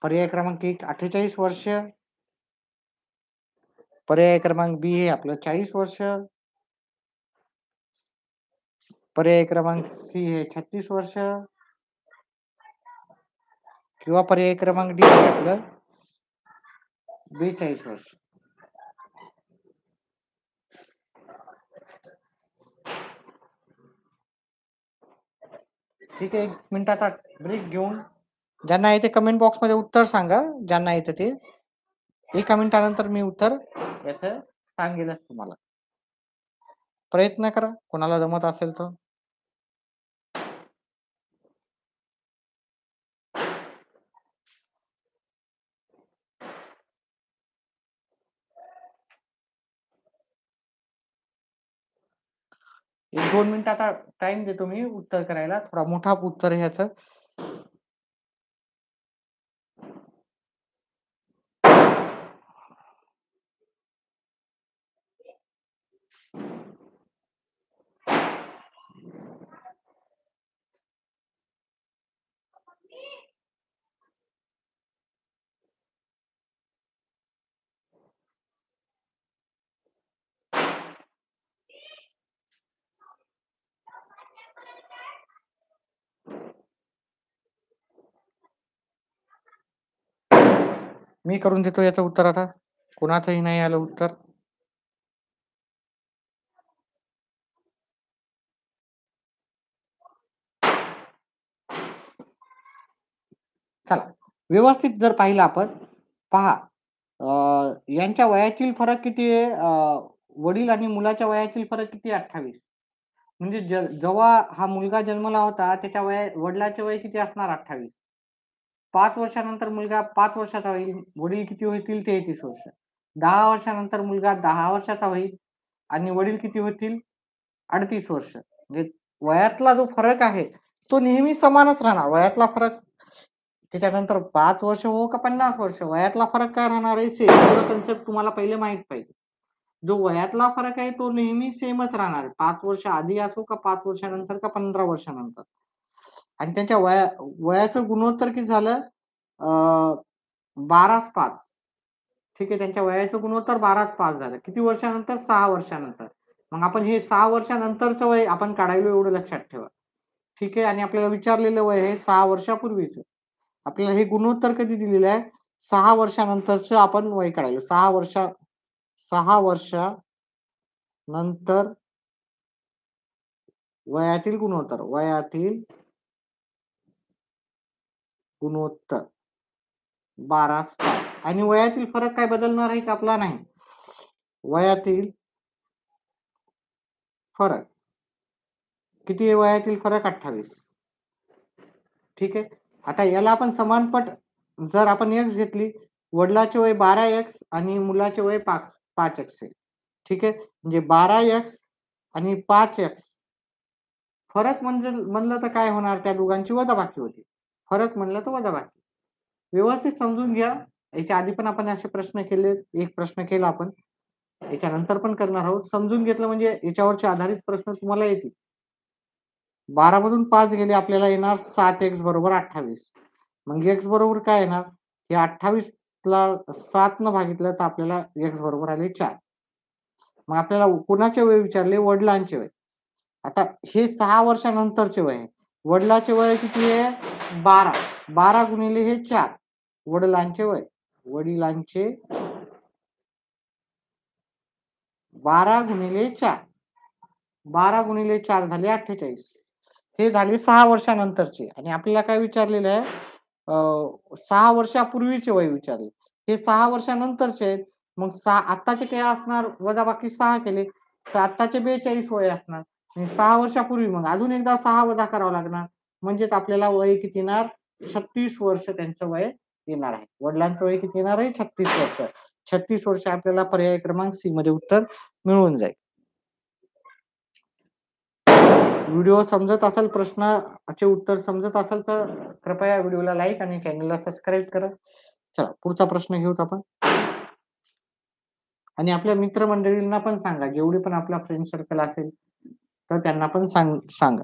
पर्याय क्रमांक 1 48 वर्ष. पर्याय क्रमांक बी हे आपलं 40 वर्ष. पर्याय क्रमांक सी हे 36 वर्ष. किंवा पर्याय क्रमांक डी हे आपलं 42 वर्ष. ठीक आहे. 1 मिनिटाचा ब्रेक घेऊन ज्यांना येते कमेंट बॉक्स मध्ये उत्तर सांगा. ज्यांना येते ते 1 मिनिटानंतर मी उत्तर याचं सांगेलच तुम्हाला. प्रयत्न करा कोणाला जमत असेल तर. एक 2 मिनिटाचा टाइम देतो मी उत्तर करायला. थोडा मोठा उत्तर ह्याचं. मी करून देतो याचं उत्तर आता. कोणाचंही नाही आलं उत्तर. चला, व्यवस्थित जर पाहिलं आपण, पहा यांच्या वयातील फरक किती आहे? वडील आणि मुलाच्या वयातील फरक किती? 28. म्हणजे जेव्हा हा मुलगा जन्मला होता त्याच्या वडिलाचे वय किती असणार? 28. 5 वर्षानंतर मुलगा 5 वर्षाचा होईल, वडील किती होतील? 33 वर्ष. 10 वर्षानंतर मुलगा 10 वर्षाचा होईल आणि वडील किती होतील? 38 वर्ष. म्हणजे वयातला जो फरक आहे तो नेहमी समानच राहणार. वयातला फरक त्याच्यानंतर 5 वर्ष हो का 50 वर्ष, वयातला फरक काय राहणार आहे? सेम. एवढं कन्सेप्ट तुम्हाला पहिले माहित पाहिजे. जो वयातला फरक आहे तो नेहमी सेमच राहणार. 5 वर्ष आधी असो का 5 वर्षानंतर का 15 वर्षानंतर. आणि त्यांच्या वयाचं गुणोत्तर किती झालं? 12:5. ठीक आहे, त्यांच्या वयाचं गुणोत्तर 12:5 झालं. किती वर्षानंतर? 6 वर्षानंतर. मग आपण हे 6 वर्षानंतरचं वय आपण काढायलो, एवढं लक्षात ठेवा. ठीक आहे, आणि आपल्याला विचारलेलं वय हे 6 वर्षापूर्वीचं. आपल्याला हे गुणोत्तर कधी दिलेलं आहे? 6 वर्षानंतरचं आपण वय काढायलो. 6 वर्षानंतर वयातील गुणोत्तर. वयातील गुणोत्तर 12:5. आणि वयातील फरक काय बदलणार आहे का? आपला नाही. वयातील फरक किती आहे? वयातील फरक 28. ठीक आहे, आता याला आपण समानपट जर आपण x घेतली, वडिलाचे वय 12x आणि मुलाचे वय 5x आहे. ठीक आहे, म्हणजे 12x आणि 5x फरक म्हणजे म्हणलं तर काय होणार? त्या दोघांची वजाबाकी होती. फरक म्हणलं तर वजाबाकी. व्यवस्थित समजून घ्या. याच्या आधी पण आपण असे प्रश्न केले. एक प्रश्न केला आपण, याच्यानंतर पण करणार आहोत. समजून घेतलं म्हणजे याच्यावरचे आधारित प्रश्न तुम्हाला येतील. 12 मधून 5 गेले, आपल्याला येणार 7x बरोबर 28. मग x बरोबर काय येणार? हे 28 ला 7 न भागितलं तर आपल्याला x बरोबर आले 4. मग आपल्याला कोणाचे वय विचारले? वडिलांचे वय. आता हे 6 वर्षानंतरचे वय आहे. वडिलांचे वय किती आहे? 12. 12 गुणिले हे 4. वडिलांचे वय, वडिलांचे 12 गुणिले 4. 12 गुणिले 4 झाले 48. हे झाले 6 वर्षानंतरचे. आणि आपल्याला काय विचारलेलं आहे? 6 वर्षापूर्वीचे वय विचारले. हे 6 वर्षानंतरचे आहेत. मग आत्ताचे काय असणार? वजाबाकी 6 केले तर आत्ताचे 42 वय असणार. आणि 6 वर्षापूर्वी मग अजून एकदा 6 वजा करावं लागणार. म्हणजेच आपल्याला वय किती येणार? 36 वर्ष त्यांचं वय येणार आहे. वडिलांचं वय किती येणार आहे? 36 वर्ष. 36 वर्ष आपल्याला पर्याय क्रमांक सी मध्ये उत्तर मिळून जाईल. व्हिडिओ समजत असेल, प्रश्नाचे उत्तर समजत असेल तर कृपया व्हिडिओला लाईक आणि चॅनलला सबस्क्राईब करा. चला, पुढचा प्रश्न घेऊत आपण. आणि आपल्या मित्रमंडळींना पण सांगा, जेवढी पण आपला फ्रेंड सर्कल असेल तर त्यांना पण सांगा.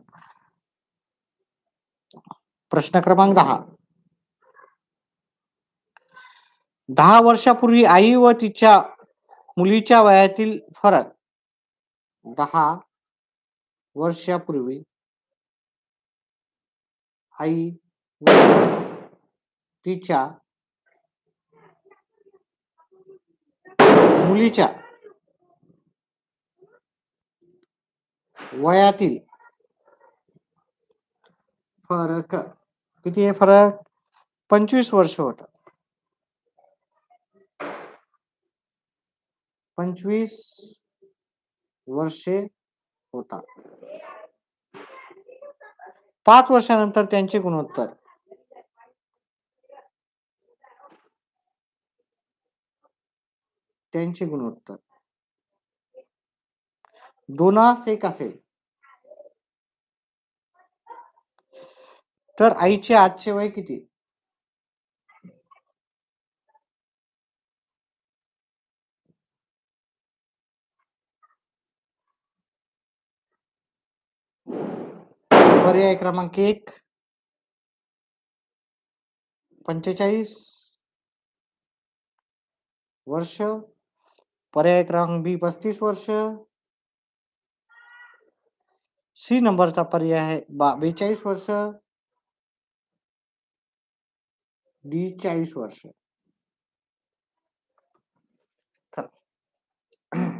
प्रश्न क्रमांक 10. 10 वर्षापूर्वी आई व तिच्या मुलीच्या वयातील फरक. 10 वर्षापूर्वी आई व तिच्या मुलीच्या वयातील फरक किती आहे? फरक 25 वर्ष होता. 25 वर्षे होता. 5 वर्षानंतर त्यांचे गुणोत्तर. त्यांचे गुणोत्तर 2:1 असेल तर आईचे आजचे वय किती? पर्याय क्रमांक 1 45 वर्ष, पर्याय क्रमांक बी 35 वर्ष, सी नंबरचा पर्याय आहे 42 वर्ष, डी 40 वर्ष.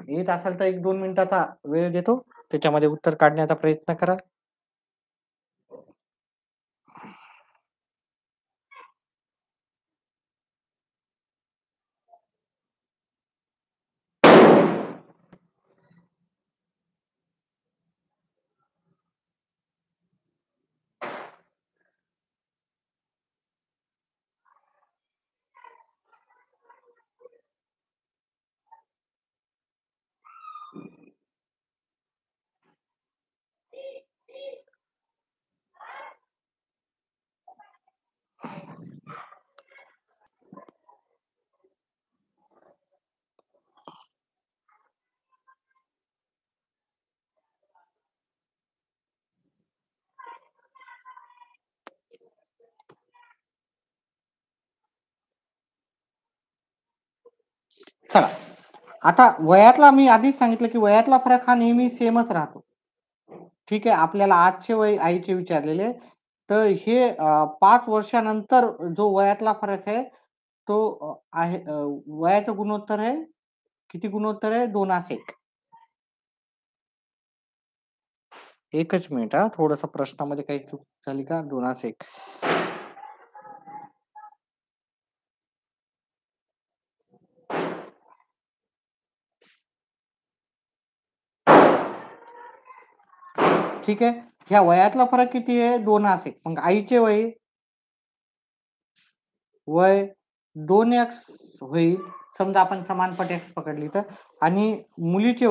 येत असेल तर 1-2 मिनिटाचा वेळ देतो, त्याच्यामध्ये उत्तर काढण्याचा प्रयत्न करा. चला, आता वयातला मी आधीच सांगितलं की वयातला फरक हा नेहमी सेमच राहतो. ठीक आहे, आपल्याला आजचे वय आईचे विचारलेले, तर हे 5 वर्षानंतर जो वयातला फरक आहे तो आहे वयाचं गुणोत्तर आहे. किती गुणोत्तर आहे? 2:1. एकच मिनिट हां, थोडंसं प्रश्नामध्ये काही चूक झाली का? 2:1. ठीक आहे. ह्या वयातला फरक किती आहे? 2:1. मग आईचे वय 2x होईल. समजा आपण समानपट x पकडली तर, आणि मुलीचे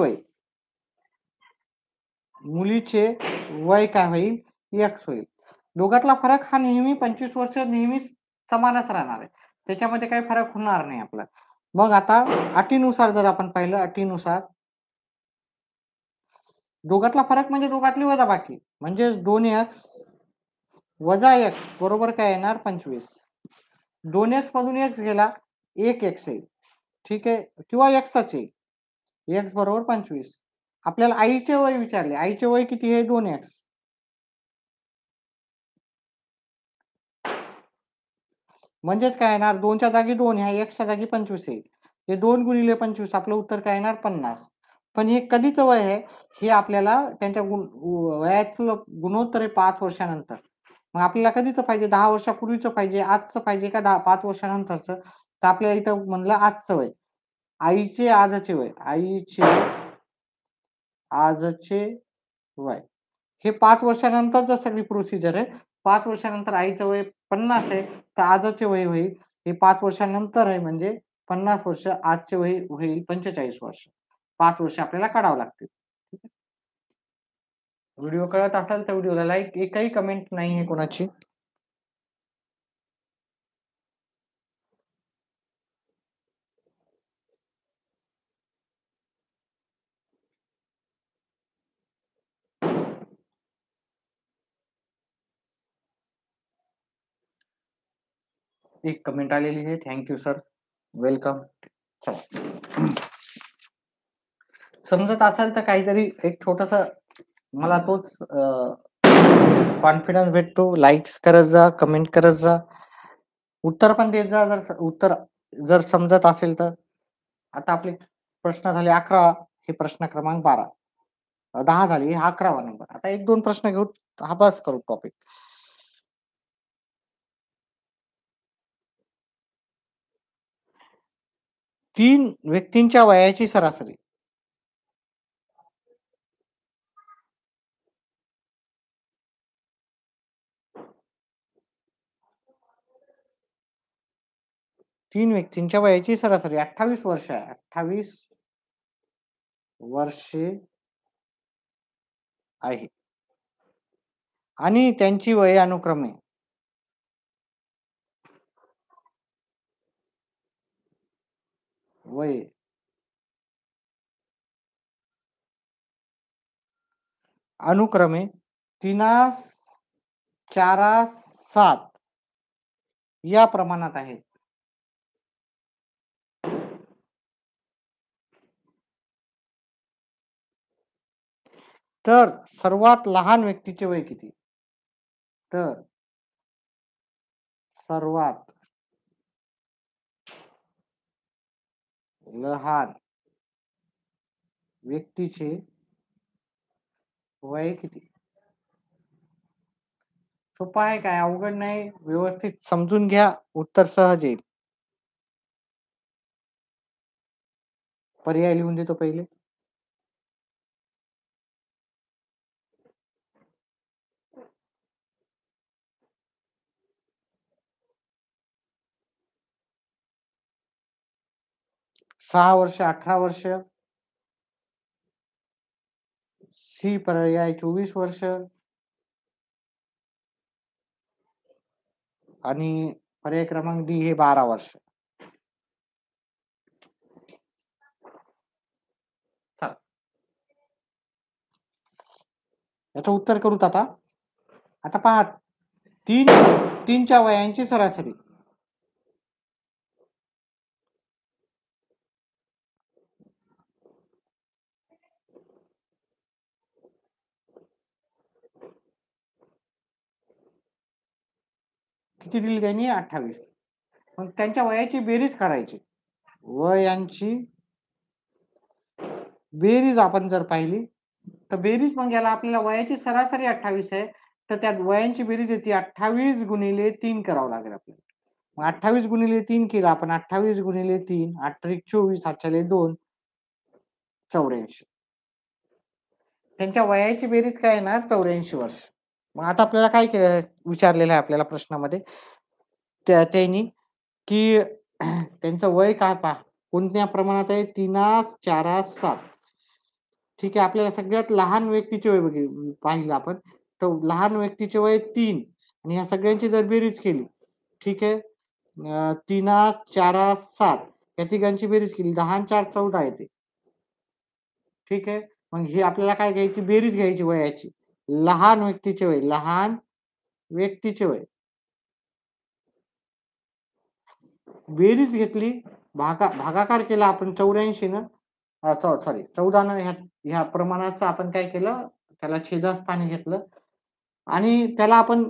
वय काय होईल? x होईल. दोघातला फरक हा नेहमी 25 वर्ष नेहमीच समानच राहणार आहे. त्याच्यामध्ये काही फरक होणार नाही आपला. मग आता अटीनुसार जर आपण पाहिलं, अटीनुसार दोघातला फरक म्हणजे दोघातली वजाबाकी, म्हणजे 2x वजा x बरोबर काय येणार? 25. 2x मधून x गेला, 1x येईल. ठीक आहे, किंवा xच येईल. x बरोबर 25. आपल्याला आईचे वय विचारले. आईचे वय किती आहे? 2x. म्हणजेच काय येणार? 2च्या जागी 2, ह्या एक्सच्या जागी 25 येईल. हे 2 गुणिले 25 आपलं उत्तर काय येणार? 50. पण हे कधीचं वय आहे? हे आपल्याला त्यांच्या वयाचं गुणोत्तर आहे 5 वर्षानंतर. मग आपल्याला कधीचं पाहिजे? 10 वर्षापूर्वीचं पाहिजे, आजचं पाहिजे का 5 वर्षानंतरचं? तर आपल्याला इथं म्हणलं आजचं वय. आईचे आजचे वय. आईचे आजचे वय. हे 5 वर्षानंतरच सगळी प्रोसिजर आहे. 5 वर्षानंतर आईचं वय 50 आहे, तर आजचे वय होईल. हे 5 वर्षानंतर आहे म्हणजे 50 वर्ष, आजचे वय होईल 45 वर्ष. 5 वर्ष आपल्याला काढावं लागतील. व्हिडिओ कळत असेल तर व्हिडिओला लाईक, एकही कमेंट नाही आहे कोणाची. एक कमेंट आलेली आहे. Thank you sir, welcome. चला, समजत असेल तर काहीतरी एक छोटस मला तोच कॉन्फिडन्स भेटतो. लाईक्स करत जा, कमेंट करत जा, उत्तर पण देत जा जर उत्तर जर समजत असेल तर. आता आपले प्रश्न झाले 11, हे प्रश्न क्रमांक 12. 10 झाले, हा 11वा नंबर. आता 1-2 प्रश्न घेऊ, हा बस करू टॉपिक. तीन व्यक्तींच्या वयाची सरासरी. तीन व्यक्तींच्या वयाची सरासरी 28 वर्ष आहे. 28 वर्षे आहे. आणि त्यांची वय अनुक्रमे वय अनुक्रमे 30 4 7 या प्रमाणात आहेत. तर सर्वात लहान व्यक्तीचे वय किती? तर सर्वात लहान व्यक्तीचे वय किती? सोपं आहे, काय अवघड नाही. व्यवस्थित समजून घ्या, उत्तर सहज येईल. पर्याय लिहून देतो पहिले. 6 वर्ष, 18 वर्ष. सी पर्याय 24 वर्ष. आणि पर्याय क्रमांक डी हे 12 वर्ष. चला, याचं उत्तर करूत आता. आता पहा, तीनच्या वयांची सरासरी. किती दिली त्यांनी? 28. मग त्यांच्या वयाची बेरीज काढायची. वयांची बेरीज आपण जर पाहिली तर बेरीज मग याला आपल्याला वयाची सरासरी 28 आहे, तर त्यात वयांची बेरीज येते 28 गुणिले 3 करावं लागेल आपल्याला. मग 28 गुणिले 3 केलं आपण. 28 गुणिले 3 8 24 7 2 84. त्यांच्या वयाची बेरीज काय येणार? 84 वर्ष. मग आता आपल्याला काय विचारलेलं आहे आपल्याला प्रश्नामध्ये त्यांनी की त्यांचं वय काय पहा, कोणत्या प्रमाणात आहे? 3 4 7. ठीक आहे, आपल्याला सगळ्यात लहान व्यक्तीचे वय पाहिलं आपण, तर लहान व्यक्तीचे वय 3 आणि ह्या सगळ्यांची जर बेरीज केली, ठीक आहे, 3 4 7 या तिघांची बेरीज केली, 10 4 14 येते. ठीक आहे, मग ही आपल्याला काय घ्यायची? बेरीज घ्यायची वयाची. लहान व्यक्तीचे वय, लहान व्यक्तीचे वय बेरीज घेतली, भागाकार केला आपण 84 न, सॉरी 14 न. ह्या प्रमाणाचं आपण काय केलं? त्याला छेदस्थानी घेतलं आणि त्याला आपण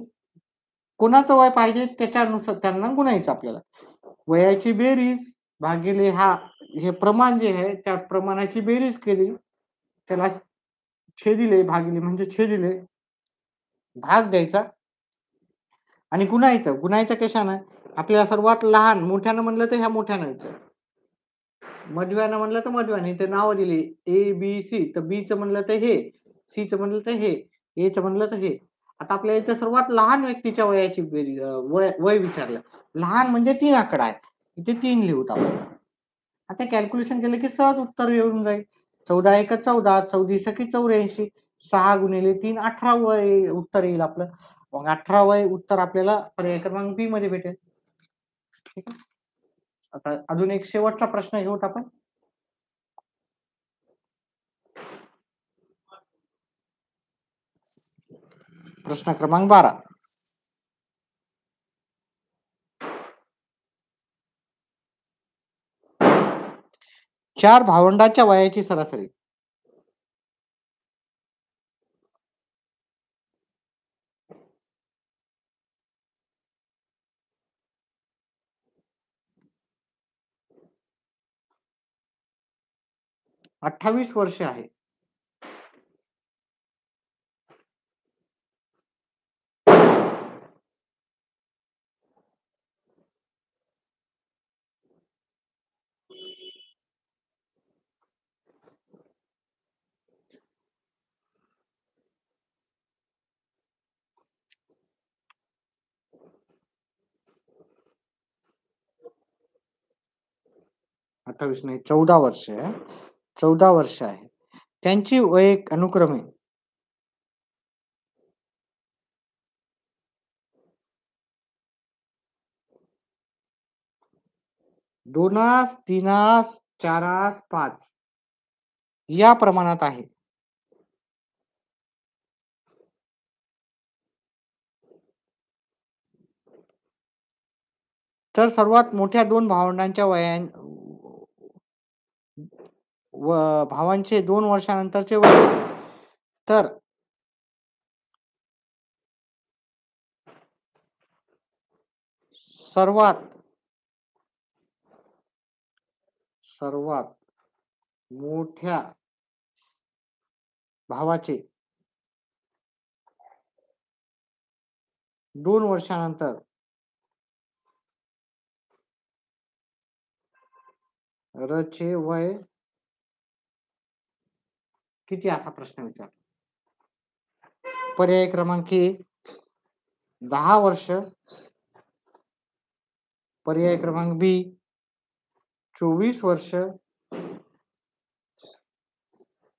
कोणाचं वय पाहिजे त्याच्यानुसार त्यांना गुणायचं आपल्याला. वयाची बेरीज भागिले हे प्रमाण जे आहे त्या प्रमाणाची बेरीज केली, त्याला छेदिले भागिले म्हणजे छेदिले, भाग द्यायचा आणि गुणायचं. गुणायचं कशानं? आपल्याला सर्वात लहान मोठ्यानं म्हणलं तर ह्या मोठ्यानं, मधव्यानं म्हणलं तर मधव्याने. ते नावं दिली ए बी सी, तर बी चं म्हणलं तर हे, सी चं म्हणलं तर हे, ए चं म्हणलं तर हे. आता आपल्याला इथे सर्वात लहान व्यक्तीच्या वयाची वय विचारलं. लहान म्हणजे 3 आकडा आहे, इथे 3 लिहूत आपण. आता कॅल्क्युलेशन केलं की सहज उत्तर येऊन जाईल. 14 1 14, 14 सकी 84, 6 गुणिले 3 18 वय उत्तर येईल आपलं. मग 18 वय उत्तर आपल्याला पर्याय क्रमांक बी मध्ये भेटेल. ठीक आहे, आता अजून एक शेवटचा प्रश्न घेऊत आपण. प्रश्न क्रमांक 12. चार भावंडाच्या वयाची सरासरी. अठ्ठावीस वर्ष आहे. अठ्ठावीस नाही, 14 वर्ष आहे. 14 वर्ष आहे. त्यांची वय अनुक्रमे 2 3 4 5 या प्रमाणात आहे. तर सर्वात मोठ्या दोन भावंडांच्या भावांचे 2 वर्षानंतरचे वय तर सर्वात सर्वात मोठ्या भावाचे 2 वर्षानंतर चे वय किती असा प्रश्न विचारला. पर्याय क्रमांक 1 10 वर्ष, पर्याय क्रमांक बी 24 वर्ष,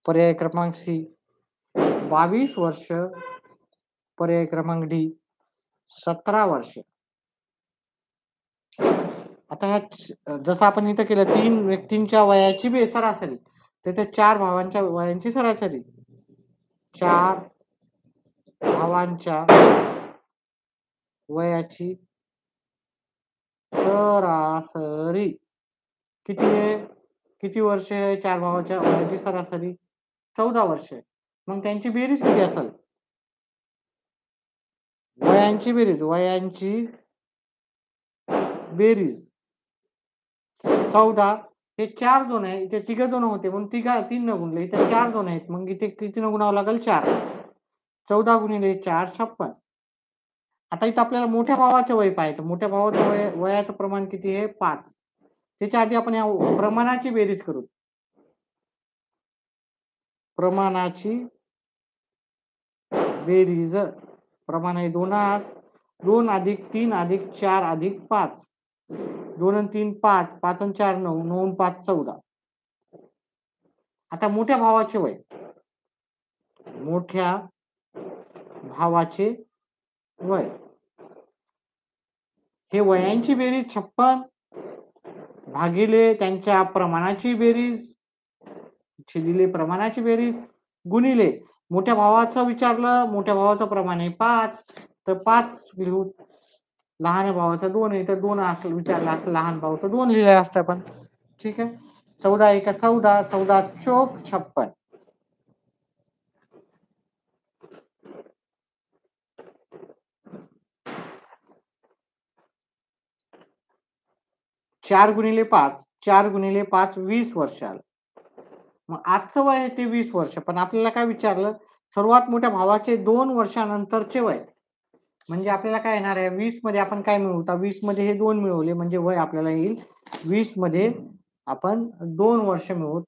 पर्याय क्रमांक सी 22 वर्ष, पर्याय क्रमांक डी 17 वर्ष. आता जसं आपण इथं केलं 3 व्यक्तींच्या वयाची सरासरी, तर त्या 4 भावांच्या वयांची सरासरी. 4 भावांच्या वयाची सरासरी किती आहे? किती वर्ष आहे 4 भावाच्या वयाची सरासरी? 14 वर्ष. मग त्यांची बेरीज किती असेल? वयांची बेरीज 14 हे 4 2 आहे. इथे तिघ 2 होते म्हणून 3 न गुणले. इथे 4 2 आहेत. मग इथे किती न गुणावं लागेल? 4. 14 गुणिले 4 56. आता इथं आपल्याला मोठ्या भावाचं वय पाहायचं. मोठ्या भावाचं वयाचं प्रमाण किती आहे? 5. त्याच्या आधी आपण या प्रमाणाची बेरीज करू. प्रमाणाची बेरीज प्रमाण आहे 2 अधिक 3 अधिक 4 अधिक 5. 2 आणि 3 5, 5 आणि 4 9, 9 आणि 5 14. आता मोठ्या भावाचे वय. मोठ्या भावाचे वय. हे वयांची बेरीज 56 भागिले त्यांच्या प्रमाणाची बेरीज दिली प्रमाणाची बेरीज गुणिले मोठ्या भावाचं विचारलं. मोठ्या भावाचं प्रमाण आहे 5 तर 5 लिहू. लहान भावाचं 2 आहे तर 2 असं विचारलं असतं. लहान भावाचं 2 लिहिलं असतं आपण. ठीक आहे. 14 1 14, 14 चोक 56. 4 गुणिले 5 4 गुणिले 5 20 वर्ष आलं. मग आजचं वय आहे ते 20 वर्ष. पण आपल्याला काय विचारलं? सर्वात मोठ्या भावाचे 2 वर्षानंतरचे वय. म्हणजे आपल्याला काय येणार आहे? 20 मध्ये आपण काय मिळवू? 20 मध्ये हे 2 मिळवले म्हणजे वय आपल्याला येईल 20 मध्ये आपण 2 वर्ष मिळवू.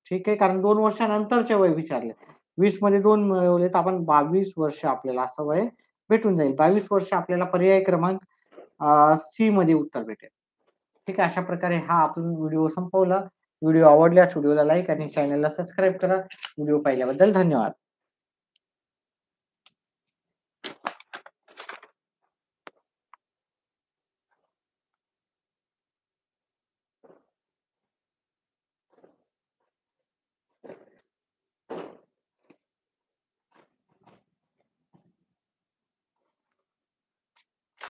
ठीक आहे. कारण 2 वर्षानंतरचे वय विचारले. 20 मध्ये 2 मिळवले तर आपण 22 वर्ष आपल्याला असं वय भेटून जाईल. 22 वर्ष आपल्याला पर्याय क्रमांक सी मध्ये उत्तर भेटेल. ठीक आहे. अशा प्रकारे हा आपण व्हिडिओ संपवला. व्हिडिओ आवडल्यास व्हिडिओला लाईक आणि चॅनलला सबस्क्राईब करा. व्हिडिओ पाहिल्याबद्दल धन्यवाद.